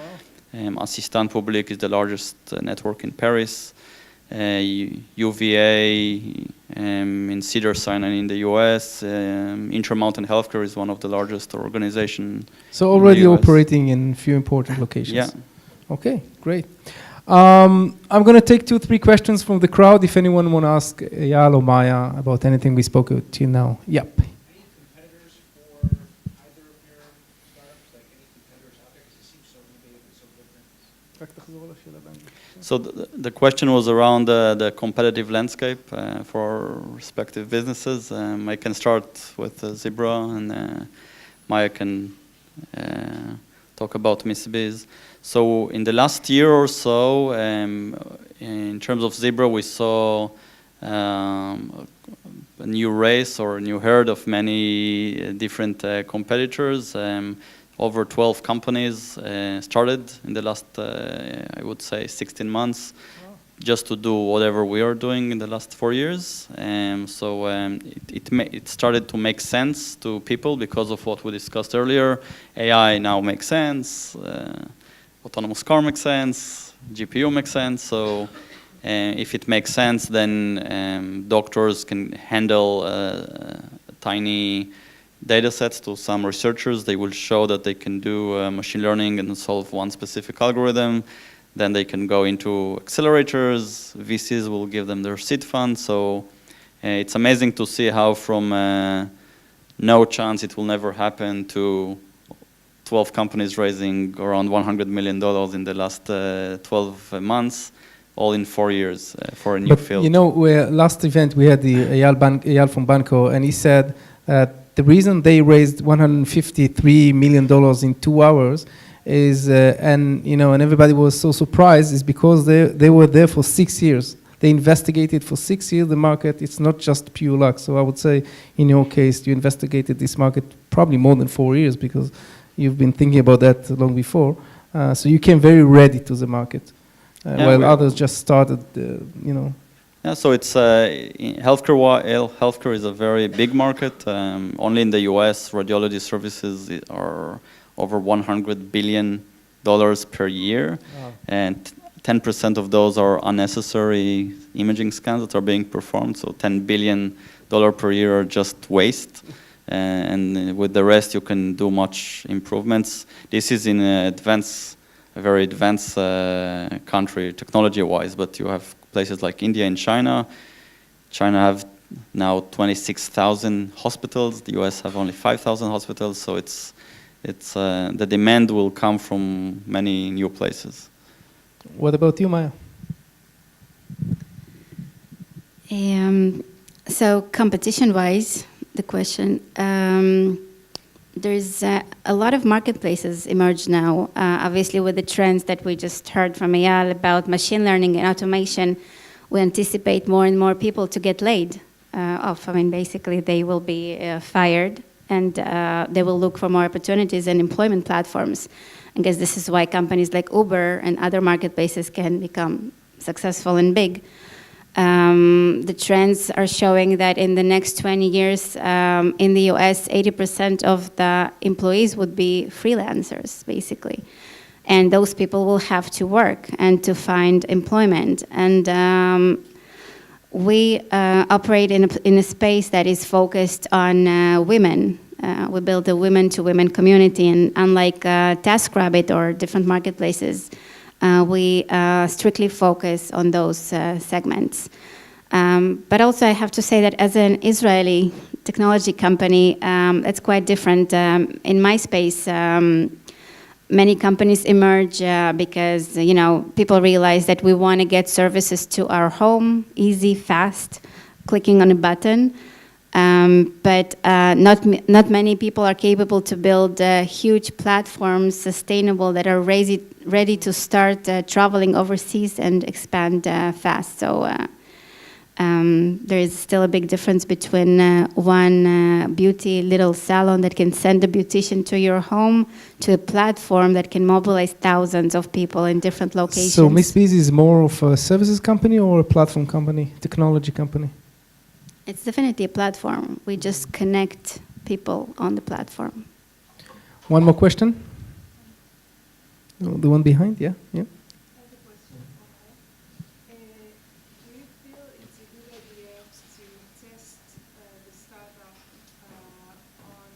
Wow. Assistant Public is the largest network in Paris. UVA in Cedars-Sinai in the US. Intermountain Healthcare is one of the largest organizations. So already operating in a few important locations. Yeah. Okay, great. I'm going to take 2-3 questions from the crowd. If anyone want to ask Eyal or Maya about anything we spoke about till now. Yep. Any competitors for either of your startups? Like any competitors out there? Because it seems so innovative and so different. So the question was around the competitive landscape for our respective businesses. I can start with Zebra, and Maya can talk about Missbeez. So in the last year or so, in terms of Zebra, we saw a a new race or a new herd of many different competitors. Over 12 companies started in the last, I would say, 16 months, just to do whatever we are doing in the last 4 years. It started to make sense to people because of what we discussed earlier. AI now makes sense, autonomous car makes sense, GPU makes sense. So if it makes sense, then doctors can handle tiny data sets to some researchers. They will show that they can do machine learning and solve one specific algorithm. Then they can go into accelerators. VCs will give them their seed fund. So it's amazing to see how from no chance it will never happen to 12 companies raising around $100 million in the last 12 months, all in 4 years for a new field. You know, last event we had the Eyal from Banco, and he said the reason they raised $153 million in 2 hours is, and everybody was so surprised, is because they were there for 6 years. They investigated for 6 years the market. It's not just pure luck. So I would say, in your case, you investigated this market probably more than 4 years because you've been thinking about that long before. So you came very ready to the market, while others just started, Yeah, so it's healthcare is a very big market. Only in the US, radiology services are over $100 billion per year. Wow. And 10% of those are unnecessary imaging scans that are being performed. So $10 billion per year are just waste. And with the rest, you can do much improvements. This is in a very advanced country technology-wise, but you have places like India and China. China have now 26,000 hospitals. The US have only 5,000 hospitals. So it's the demand will come from many new places. What about you, Maya? So competition-wise, the question, there's a lot of marketplaces emerge now, obviously with the trends that we just heard from Eyal about machine learning and automation. We anticipate more and more people to get laid off. I mean, basically they will be fired and they will look for more opportunities and employment platforms. I guess this is why companies like Uber and other marketplaces can become successful and big. The trends are showing that in the next 20 years, in the US, 80% of the employees would be freelancers, basically. And those people will have to work and to find employment. And we operate in a space that is focused on women. We build a women-to-women community, and unlike TaskRabbit or different marketplaces, we strictly focus on those segments. But also I have to say that as an Israeli technology company, it's quite different. In my space, many companies emerge because people realize that we want to get services to our home, easy, fast, clicking on a button. But not many people are capable to build huge platforms, sustainable, that are ready to start traveling overseas and expand fast. So there is still a big difference between one beauty little salon that can send a beautician to your home to a platform that can mobilize thousands of people in different locations. So Missbeez is more of a services company or a platform company, technology company? It's definitely a platform. We just connect people on the platform. One more question? The one behind, yeah. I have a question for Maya. Do you feel it's a good idea to test the startup on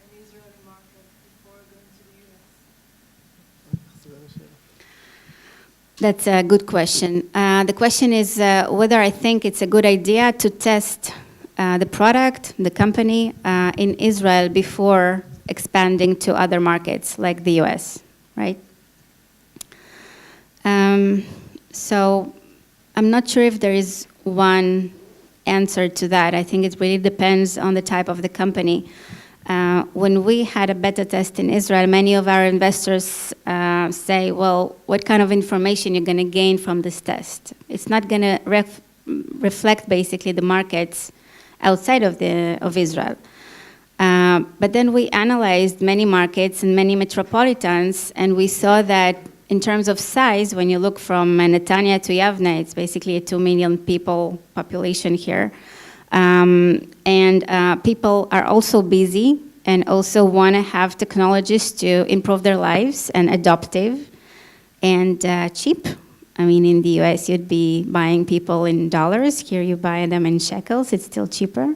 an Israeli market before going to the US? That's a good question. The question is whether I think it's a good idea to test the product, the company, in Israel before expanding to other markets like the US, right? So I'm not sure if there is one answer to that. I think it really depends on the type of the company. When we had a beta test in Israel, many of our investors say, well, what kind of information you're going to gain from this test? It's not going to reflect basically the markets outside of Israel. But then we analyzed many markets and many metropolitans, and we saw that in terms of size, when you look from Netanya to Yavne, it's basically a 2 million people population here. And people are also busy and also want to have technologies to improve their lives and adaptive and cheap. I mean, in the US, you'd be buying people in dollars. Here, you buy them in shekels. It's still cheaper.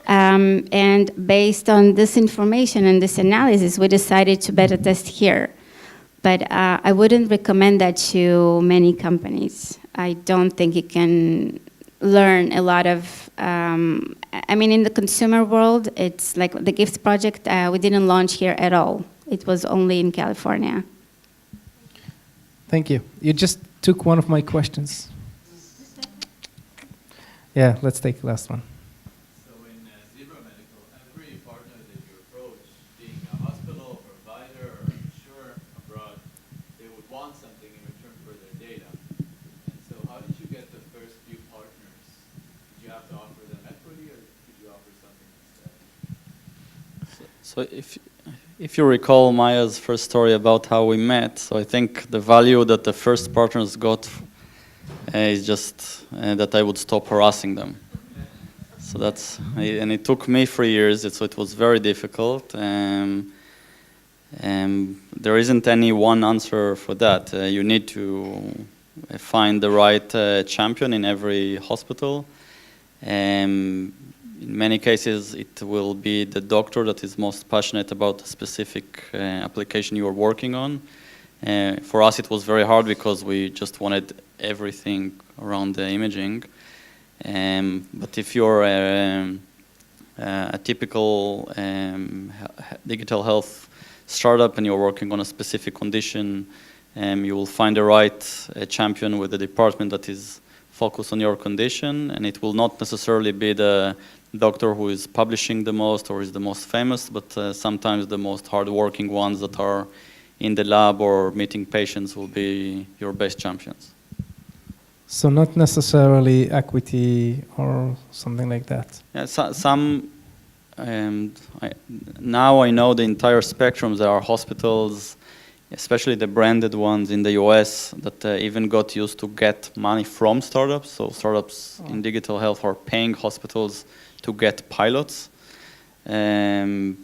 And based on this information and this analysis, we decided to beta test here. But I wouldn't recommend that to many companies. I don't think you can learn a lot of, I mean, in the consumer world, it's like the Gift Project, we didn't launch here at all. It was only in California. Thank you. You just took one of my questions. Yeah, let's take the last one. So in Zebra Medical, every partner that you approach, being a hospital, provider, or insurer abroad, they would want something in return for their data. And so how did you get the first few partners? Did you have to offer them equity, or did you offer something instead? So if you recall Maya's first story about how we met, so I think the value that the first partners got is just that I would stop harassing them. So and it took me 3 years, so it was very difficult. There isn't any one answer for that. You need to find the right champion in every hospital. In many cases, it will be the doctor that is most passionate about the specific application you are working on. For us, it was very hard because we just wanted everything around the imaging. But if you're a typical digital health startup and you're working on a specific condition, you will find the right champion with the department that is focused on your condition, and it will not necessarily be the doctor who is publishing the most or is the most famous, but sometimes the most hardworking ones that are in the lab or meeting patients will be your best champions. So not necessarily equity or something like that. Yeah, now I know the entire spectrum. There are hospitals, especially the branded ones in the US, that even got used to get money from startups. So startups in digital health are paying hospitals to get pilots. There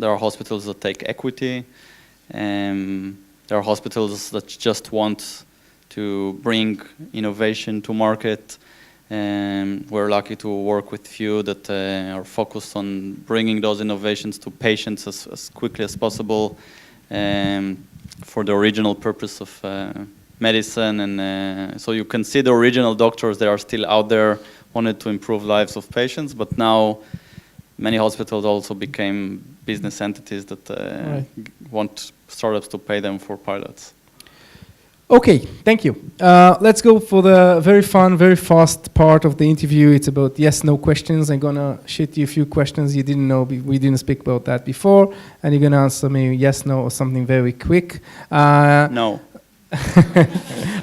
are hospitals that take equity. There are hospitals that just want to bring innovation to market. We're lucky to work with few that are focused on bringing those innovations to patients as quickly as possible for the original purpose of medicine. And so you can see the original doctors that are still out there wanted to improve lives of patients, but now many hospitals also became business entities that want startups to pay them for pilots. Okay, thank you. Let's go for the very fun, very fast part of the interview. It's about yes/no questions. I'm gonna shoot you a few questions you didn't know. We didn't speak about that before, and you're gonna answer me yes, no, or something very quick. No.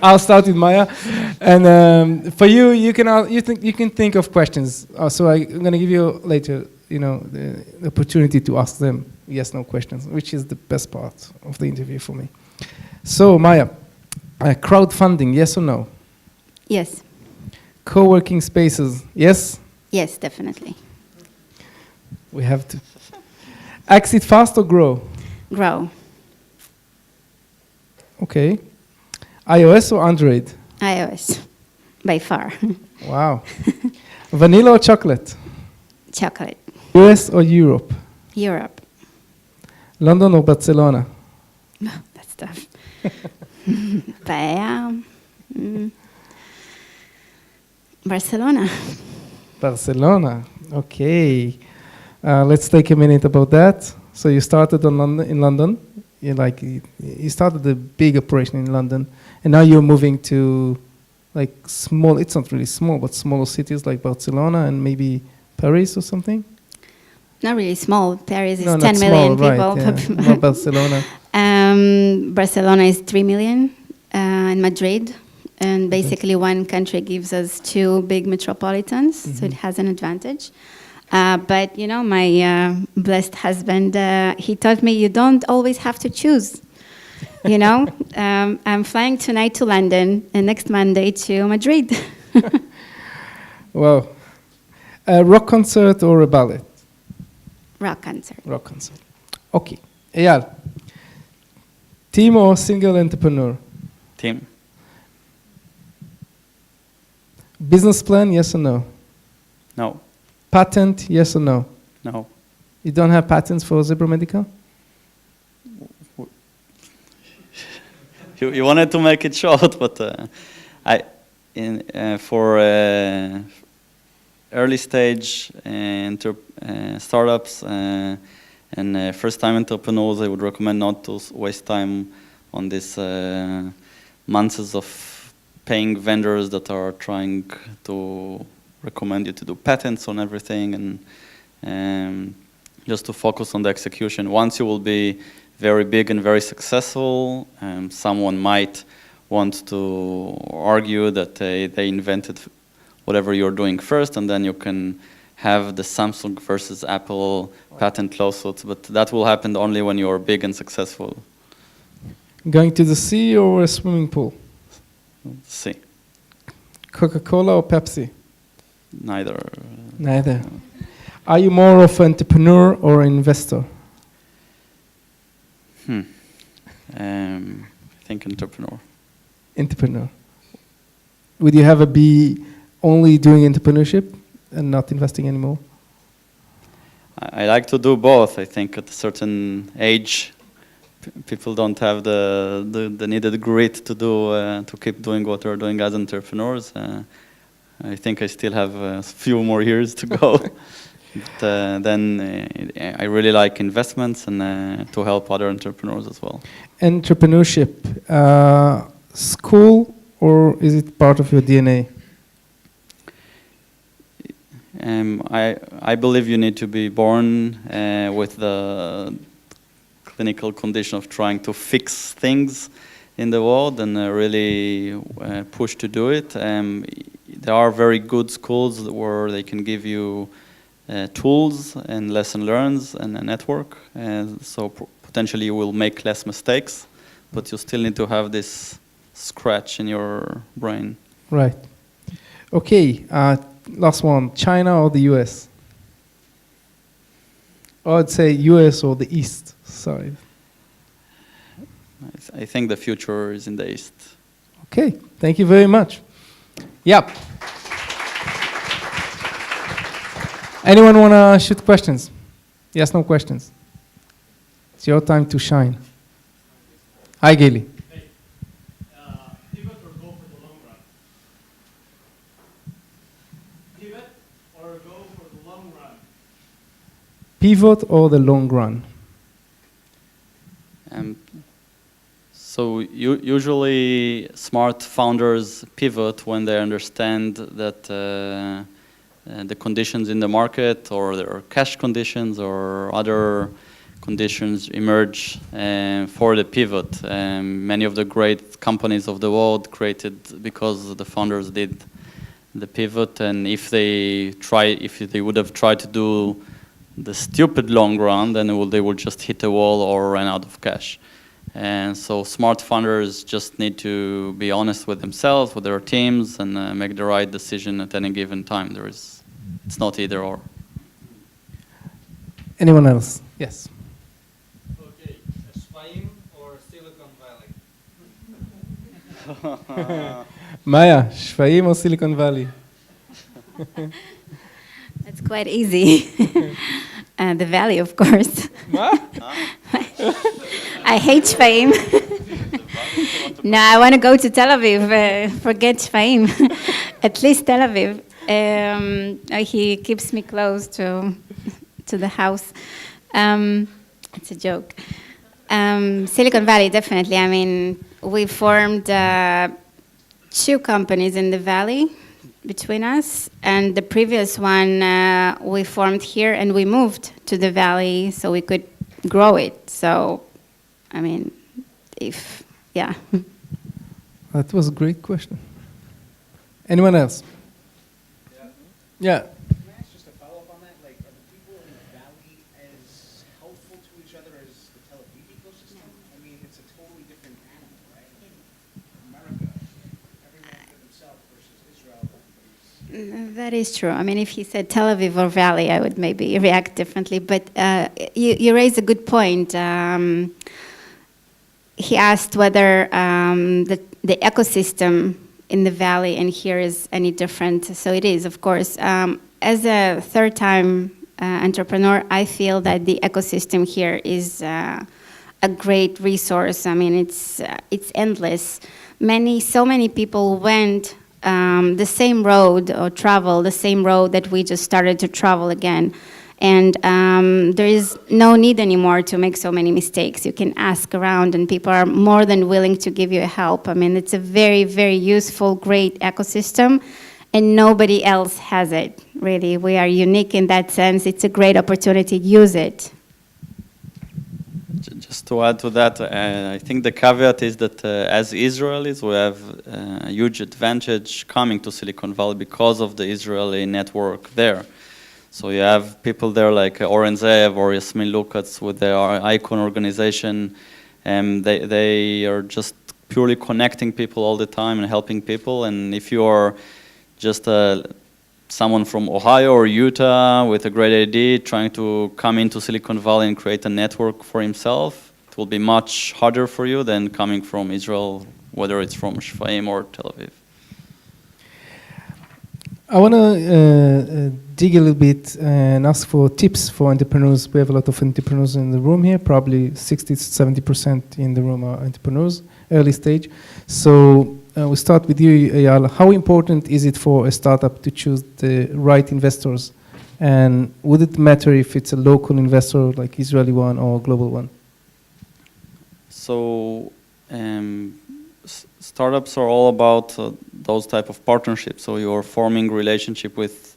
I'll start with Maya, and for you, you can think of questions. So I'm gonna give you later, the opportunity to ask them yes/no questions, which is the best part of the interview for me. So Maya. Crowdfunding, yes or no? Yes. Co-working spaces, yes? Yes, definitely. We have to. Exit fast or grow? Grow. Okay. iOS or Android? iOS, by far. Wow. Vanilla or chocolate? Chocolate. US or Europe? Europe. London or Barcelona? That's tough. Barcelona. Barcelona. Okay. Let's take a minute about that. So you started in London. You started a big operation in London, and now you're moving to small. It's not really small, but smaller cities like Barcelona and maybe Paris or something. Not really small. Paris is 10 not million small, people. Right, yeah. Not Barcelona. Barcelona is 3 million, and Madrid And basically, one country gives us two big metropolitans, so it has an advantage. But you know, my blessed husband, he taught me you don't always have to choose. You know, I'm flying tonight to London and next Monday to Madrid. Wow. A rock concert or a ballet? Rock concert. Rock concert. Okay. Eyal, team or single entrepreneur? Team. Business plan, yes or no? No. Patent, yes or no? No. You don't have patents for Zebra Medical? You wanted to make it short, but for early stage startups and first-time entrepreneurs, I would recommend not to waste time on this months of paying vendors that are trying to recommend you to do patents on everything, and just to focus on the execution. Once you will be very big and very successful, someone might want to argue that they invented whatever you're doing first, and then you can have the Samsung versus Apple patent lawsuits, but that will happen only when you're big and successful. Going to the sea or a swimming pool? See, Coca-Cola or Pepsi? neither. Neither. Are you more of an entrepreneur or an investor? I think entrepreneur. Entrepreneur. Would you ever be only doing entrepreneurship and not investing anymore? I like to do both. I think at a certain age, people don't have the needed grit to do to keep doing what they're doing as entrepreneurs. I think I still have a few more years to go. But then I really like investments and to help other entrepreneurs as well. Entrepreneurship, school, or is it part of your DNA? I believe you need to be born with the clinical condition of trying to fix things in the world and really push to do it. There are very good schools where they can give you tools and lesson learns and a network, so potentially you will make less mistakes, but you still need to have this scratch in your brain. Right. Okay, last one, China or the US? Or I'd say US or the East side. I think the future is in the East. Okay, thank you very much. Yep. Anyone want to shoot questions? Yes, no questions. It's your time to shine. Hi, Gailey. Hey, pivot or go for the long run? Pivot or go for the long run? Pivot or the long run? So usually smart founders pivot when they understand that the conditions in the market or their cash conditions or other conditions emerge for the pivot. Many of the great companies of the world created because the founders did the pivot, and if they would have tried to do the stupid long run, then they would just hit a wall or run out of cash. And so smart founders just need to be honest with themselves, with their teams, and make the right decision at any given time. It's not either or. Anyone else? Yes. Okay, Shfaim or Silicon Valley? Maya, Shfaim or Silicon Valley? That's quite easy. The valley, of course. I hate Shfaim. No, I want to go to Tel Aviv. Forget Shfaim. At least Tel Aviv. He keeps me close to the house. It's a joke. Silicon Valley, definitely. I mean, we formed 2 companies in the valley between us, and the previous one we formed here, and we moved to the valley so we could grow it. So, I mean, yeah. That was a great question. Anyone else? Yeah. Can I ask just a follow-up on that? Like, are the people in the valley as helpful to each other as the Tel Aviv ecosystem? I mean, it's a totally different animal, right? America, everyone for themselves versus Israel. That is true. I mean, if he said Tel Aviv or Valley, I would maybe react differently. But you raise a good point. He asked whether the ecosystem in the valley and here is any different. So it is, of course. As a third-time entrepreneur, I feel that the ecosystem here is a great resource. I mean, it's endless. So many people went the same road or travel the same road that we just started to travel again. And there is no need anymore to make so many mistakes. You can ask around and people are more than willing to give you help. I mean, it's a very, very useful, great ecosystem and nobody else has it, really. We are unique in that sense. It's a great opportunity. Use it. Just to add to that, I think the caveat is that as Israelis, we have a huge advantage coming to Silicon Valley because of the Israeli network there. So you have people there like Oren Zeev or Yasmin Lukatz with their Icon organization, and they are just purely connecting people all the time and helping people. And if you are just someone from Ohio or Utah with a great idea trying to come into Silicon Valley and create a network for himself, it will be much harder for you than coming from Israel, whether it's from Shfaim or Tel Aviv. I want to dig a little bit and ask for tips for entrepreneurs. We have a lot of entrepreneurs in the room here, probably 60 to 70% in the room are entrepreneurs, early stage. So we start with you, Eyal. How important is it for a startup to choose the right investors? And would it matter if it's a local investor, like Israeli one or a global one? So startups are all about those type of partnerships. So you're forming relationship with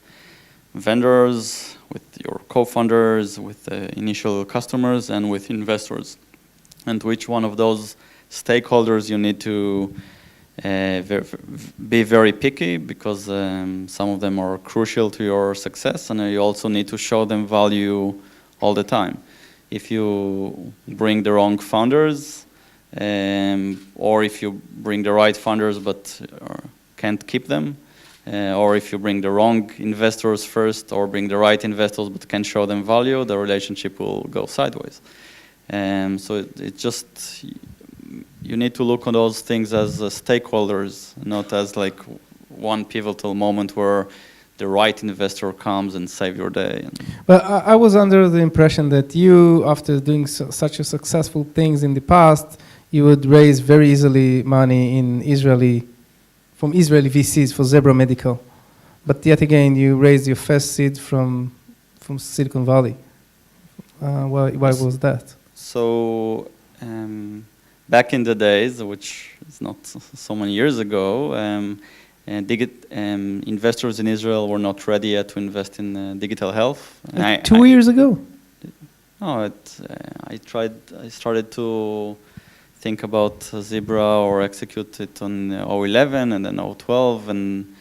vendors, with your co-founders, with the initial customers, and with investors. And which one of those stakeholders you need to be very picky because some of them are crucial to your success, and you also need to show them value all the time. If you bring the wrong founders, or if you bring the right founders but can't keep them, or if you bring the wrong investors first or bring the right investors but can't show them value, the relationship will go sideways. So it just, you need to look on those things as stakeholders, not as like one pivotal moment where the right investor comes and save your day. But I was under the impression that you, after doing such a successful things in the past, you would raise very easily money from Israeli VCs for Zebra Medical. But yet again, you raised your first seed from Silicon Valley. Why was that? So back in the days, which is not so many years ago, investors in Israel were not ready yet to invest in digital health. Like 2 years ago? No, I started to think about Zebra or execute it on 2011 and then 2012, and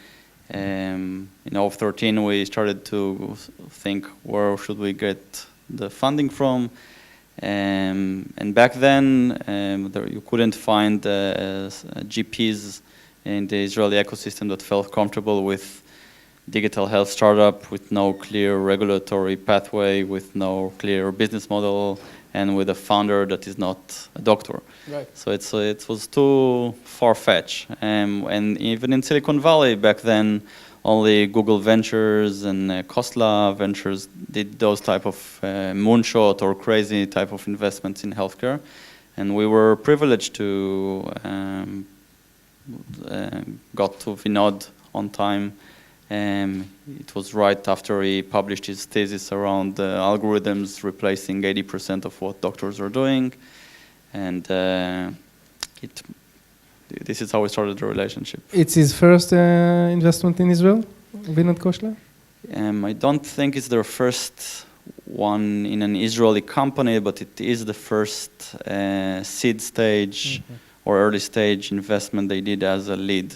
in 2013 we started to think where should we get the funding from. And back then, you couldn't find GPs in the Israeli ecosystem that felt comfortable with digital health startup, with no clear regulatory pathway, with no clear business model, and with a founder that is not a doctor. Right. So it was too far-fetched. And even in Silicon Valley back then, only Google Ventures and Khosla Ventures did those type of moonshot or crazy type of investments in healthcare. And we were privileged to got to Vinod on time. It was right after he published his thesis around algorithms replacing 80% of what doctors are doing. And this is how we started the relationship. It's his first investment in Israel, Vinod Khosla? I don't think it's their first one in an Israeli company, but it is the first seed stage or early stage investment they did as a lead.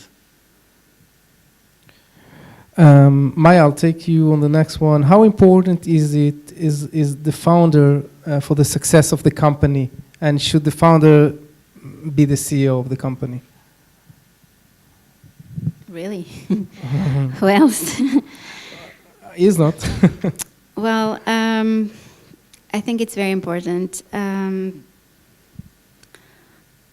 Maya, I'll take you on the next one. How important is the founder for the success of the company, and should the founder be the CEO of the company? Really? Who else? Is not. Well, I think it's very important,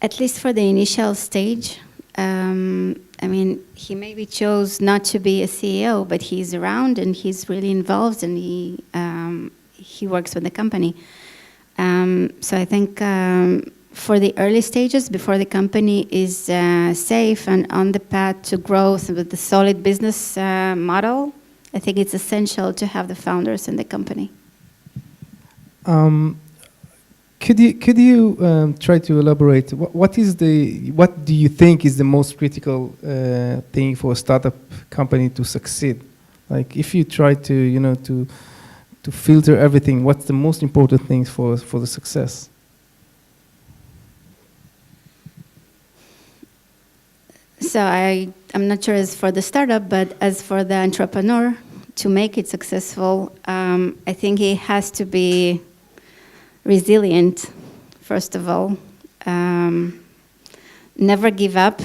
at least for the initial stage. I mean, he maybe chose not to be a CEO, but he's around and he's really involved, and he works with the company. So I think for the early stages, before the company is safe and on the path to growth with the solid business model, I think it's essential to have the founders in the company. Could you try to elaborate? What do you think is the most critical thing for a startup company to succeed? Like, if you try to filter everything, what's the most important thing for the success? So I'm not sure as for the startup, but as for the entrepreneur, to make it successful, I think he has to be resilient, first of all. Never give up.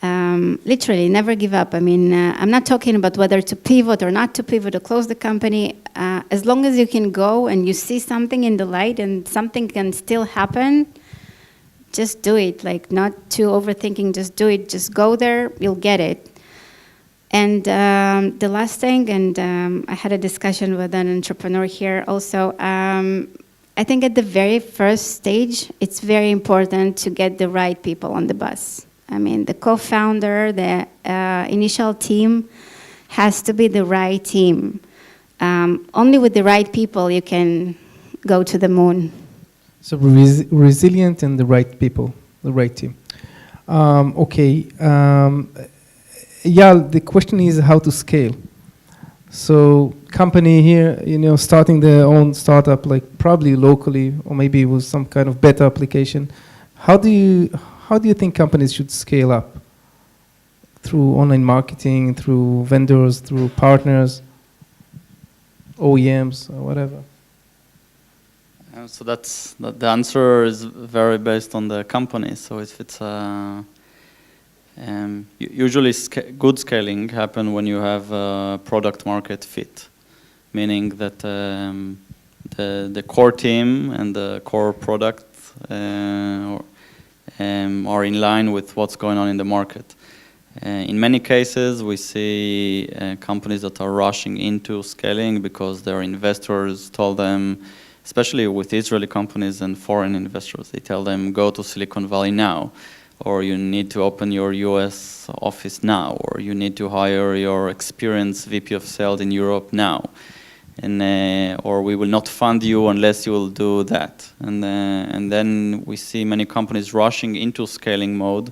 Literally, never give up. I mean, I'm not talking about whether to pivot or not to pivot or close the company. As long as you can go and you see something in the light and something can still happen, just do it. Like, not too overthinking, just do it. Just go there, you'll get it. And the last thing, and I had a discussion with an entrepreneur here also, I think at the very first stage, it's very important to get the right people on the bus. I mean, the co-founder, the initial team has to be the right team. Only with the right people you can go to the moon. So resilient and the right people, the right team. Okay. Yeah, the question is how to scale. So company here, starting their own startup, like probably locally, or maybe with some kind of beta application. How do you think companies should scale up? Through online marketing, through vendors, through partners, OEMs, or whatever? So the answer is very based on the company. So if it's usually good scaling happen when you have a product market fit, meaning that the core team and the core product are in line with what's going on in the market. In many cases, we see companies that are rushing into scaling because their investors told them, especially with Israeli companies and foreign investors, they tell them, go to Silicon Valley now, or you need to open your US office now, or you need to hire your experienced VP of sales in Europe now, and or we will not fund you unless you will do that. And then we see many companies rushing into scaling mode,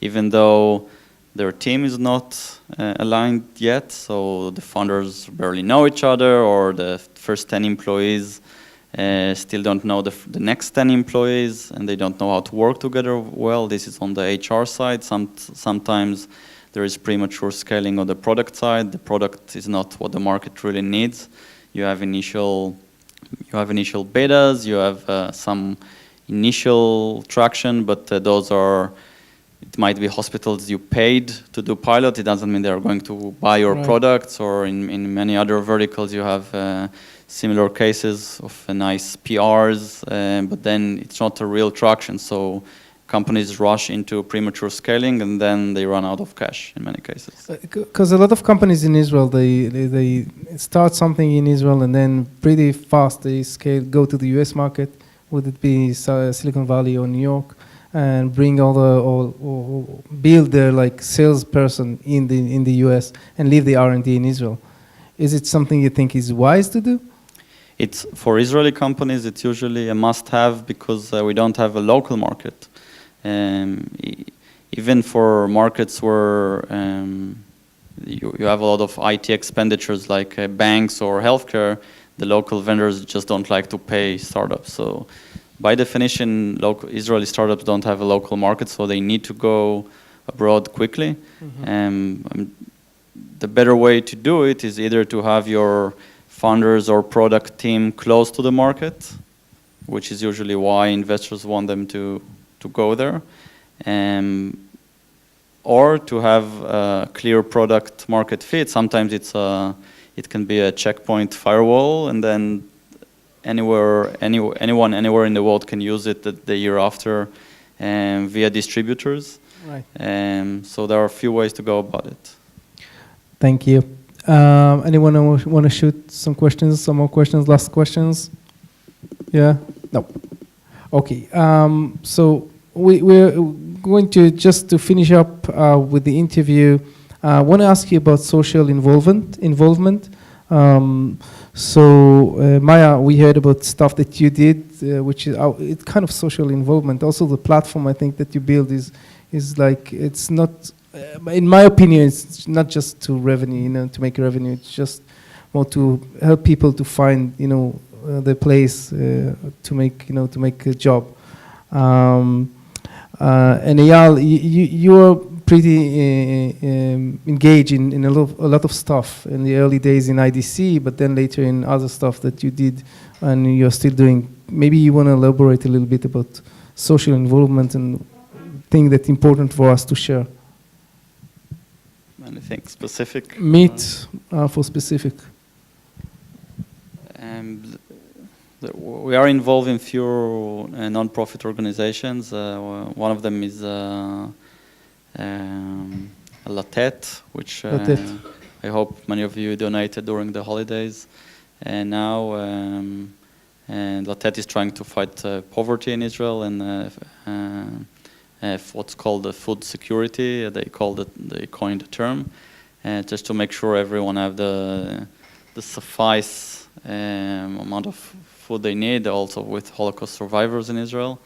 even though their team is not aligned yet, so the founders barely know each other, or the first 10 employees still don't know the next 10 employees, and they don't know how to work together well. This is on the HR side. Sometimes there is premature scaling on the product side. The product is not what the market really needs. You have initial betas, you have some initial traction, but those are, it might be hospitals you paid to do pilot. It doesn't mean they're going to buy your products, or in many other verticals you have similar cases of nice PRs, but then it's not a real traction. So companies rush into premature scaling and then they run out of cash in many cases. Because a lot of companies in Israel, they start something in Israel and then pretty fast they scale, go to the US market, would it be Silicon Valley or New York, and bring or build their like salesperson in the US and leave the R&D in Israel. Is it something you think is wise to do? It's for Israeli companies, it's usually a must-have because we don't have a local market. Even for markets where you have a lot of IT expenditures like banks or healthcare, the local vendors just don't like to pay startups. So by definition, local Israeli startups don't have a local market, so they need to go abroad quickly. the better way to do it is either to have your founders or product team close to the market, which is usually why investors want them to go there, or to have a clear product market fit. Sometimes it can be a checkpoint firewall, and then anyone anywhere in the world can use it the year after via distributors. Right. So there are a few ways to go about it. Thank you. Anyone want to shoot some questions? Some more questions? Last questions? Yeah? No. Okay. So we're going to just to finish up with the interview. I want to ask you about social involvement. Maya, we heard about stuff that you did, which is it's kind of social involvement. Also, the platform I think that you build is like it's not. In my opinion, it's not just to revenue, to make revenue. It's just more to help people to find, the place to make a job. And Eyal, you are pretty engaged in a lot of stuff in the early days in IDC, but then later in other stuff that you did and you're still doing. Maybe you want to elaborate a little bit about social involvement and things that's important for us to share. Anything specific? Meet for specific. We are involved in few non-profit organizations. One of them is Latet, which I hope many of you donated during the holidays. And now Latet is trying to fight poverty in Israel and what's called food security. They coined the term, just to make sure everyone have the suffice amount of food they need, also with Holocaust survivors in Israel.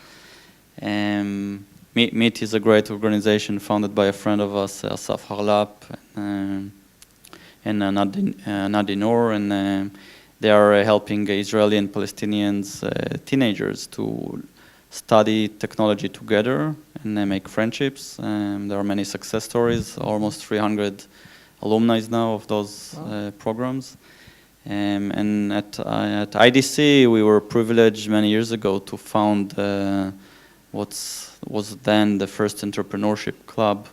Meet is a great organization founded by a friend of us, Asaf Harlap, and Nadi Noor, and they are helping Israeli and Palestinians, teenagers, to study technology together and make friendships. There are many success stories, almost 300 alumni now of those programs. And at IDC, we were privileged many years ago to found what was then the first entrepreneurship club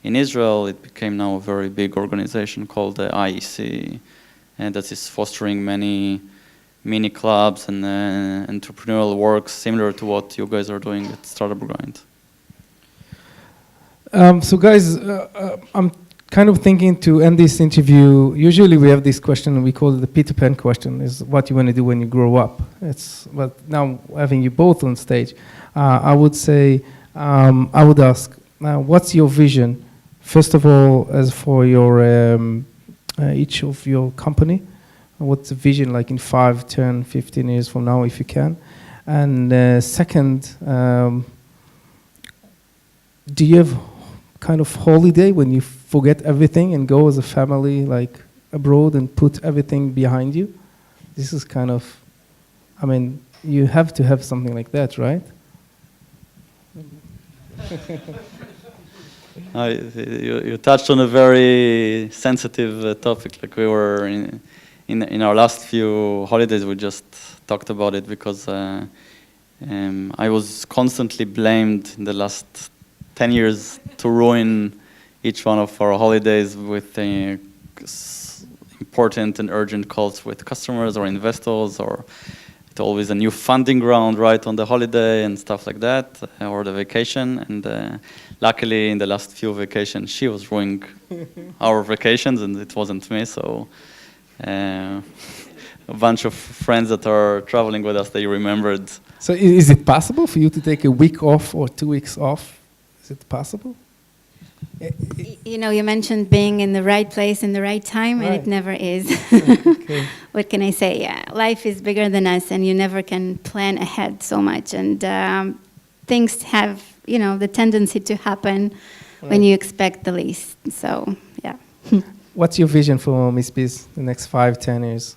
in Israel. It became now a very big organization called the IEC, and that is fostering many mini clubs and entrepreneurial work similar to what you guys are doing at Startup Grind. So guys, I'm kind of thinking to end this interview. Usually we have this question, we call it the Peter Pan question, is what you want to do when you grow up. But now having you both on stage, I would say, I would ask, what's your vision? First of all, as for your each of your company, what's the vision like in 5, 10, 15 years from now, if you can? And second, do you have kind of holiday when you forget everything and go as a family like abroad and put everything behind you? This is kind of, I mean, you have to have something like that, right? You touched on a very sensitive topic. Like we were in our last few holidays, we just talked about it because I was constantly blamed in the last 10 years to ruin each one of our holidays with important and urgent calls with customers or investors, or it's always a new funding round right on the holiday and stuff like that, or the vacation. And luckily, in the last few vacations, she was ruining our vacations, and it wasn't me. So a bunch of friends that are traveling with us, they remembered. So is it possible for you to take a week off or 2 weeks off? Is it possible? You know, you mentioned being in the right place in the right time, Right. and it never is. Okay. What can I say? Yeah, life is bigger than us, and you never can plan ahead so much. And things have, you know, the tendency to happen when you expect the least. So, yeah. What's your vision for Missbeez the next 5, 10 years?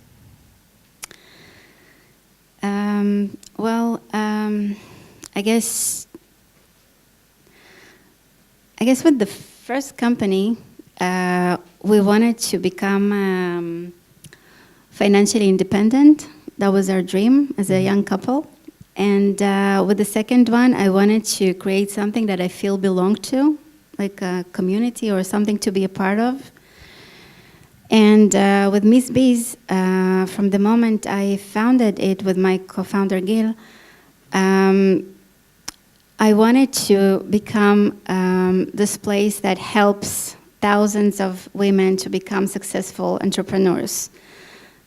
I guess with the first company, we wanted to become financially independent. That was our dream as a young couple. And with the second one, I wanted to create something that I feel belong to, like a community or something to be a part of. And with Missbeez, from the moment I founded it with my co-founder Gil, I wanted to become this place that helps thousands of women to become successful entrepreneurs.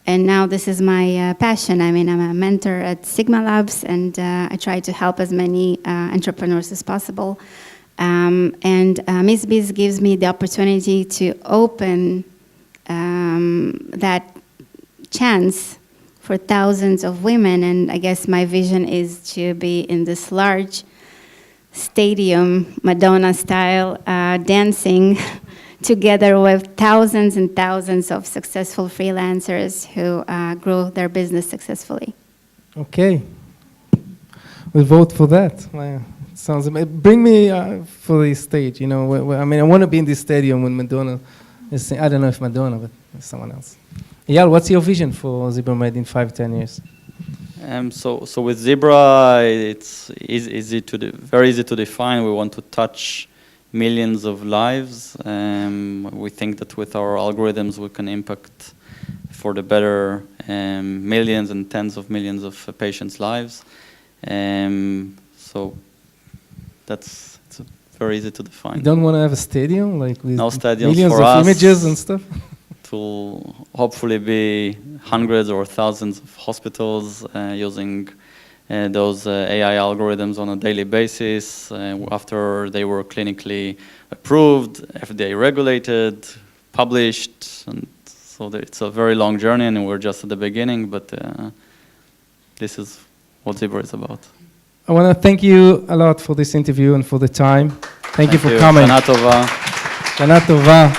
And now this is my passion. I mean, I'm a mentor at Sigma Labs, and I try to help as many entrepreneurs as possible. And Missbeez gives me the opportunity to open that chance for thousands of women. And I guess my vision is to be in this large stadium, Madonna style, dancing together with thousands and thousands of successful freelancers who grow their business successfully. Okay. We'll vote for that. Wow. Sounds amazing. Bring me for the stage, you know. I mean, I want to be in this stadium when Madonna is singing. I don't know if Madonna, but someone else. Eyal, what's your vision for ZebraMed in 5-10 years? So with Zebra, it's very easy to define. We want to touch millions of lives. We think that with our algorithms, we can impact for the better millions and tens of millions of patients' lives. So it's very easy to define. You don't want to have a stadium, like with no stadiums millions for of us. images and stuff? It will hopefully be hundreds or thousands of hospitals using those AI algorithms on a daily basis after they were clinically approved, FDA regulated, published, and so it's a very long journey, and we're just at the beginning, but this is what Zebra is about. I want to thank you a lot for this interview and for the time. Thank you for coming. Shana Tova. Shana Tova.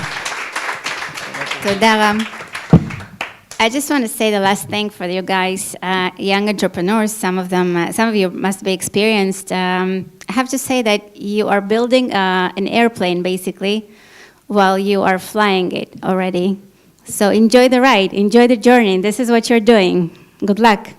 Toda Ram. I just want to say the last thing for you guys, young entrepreneurs. Some of you must be experienced. I have to say that you are building an airplane basically, while you are flying it already. So enjoy the ride, enjoy the journey. This is what you're doing. Good luck.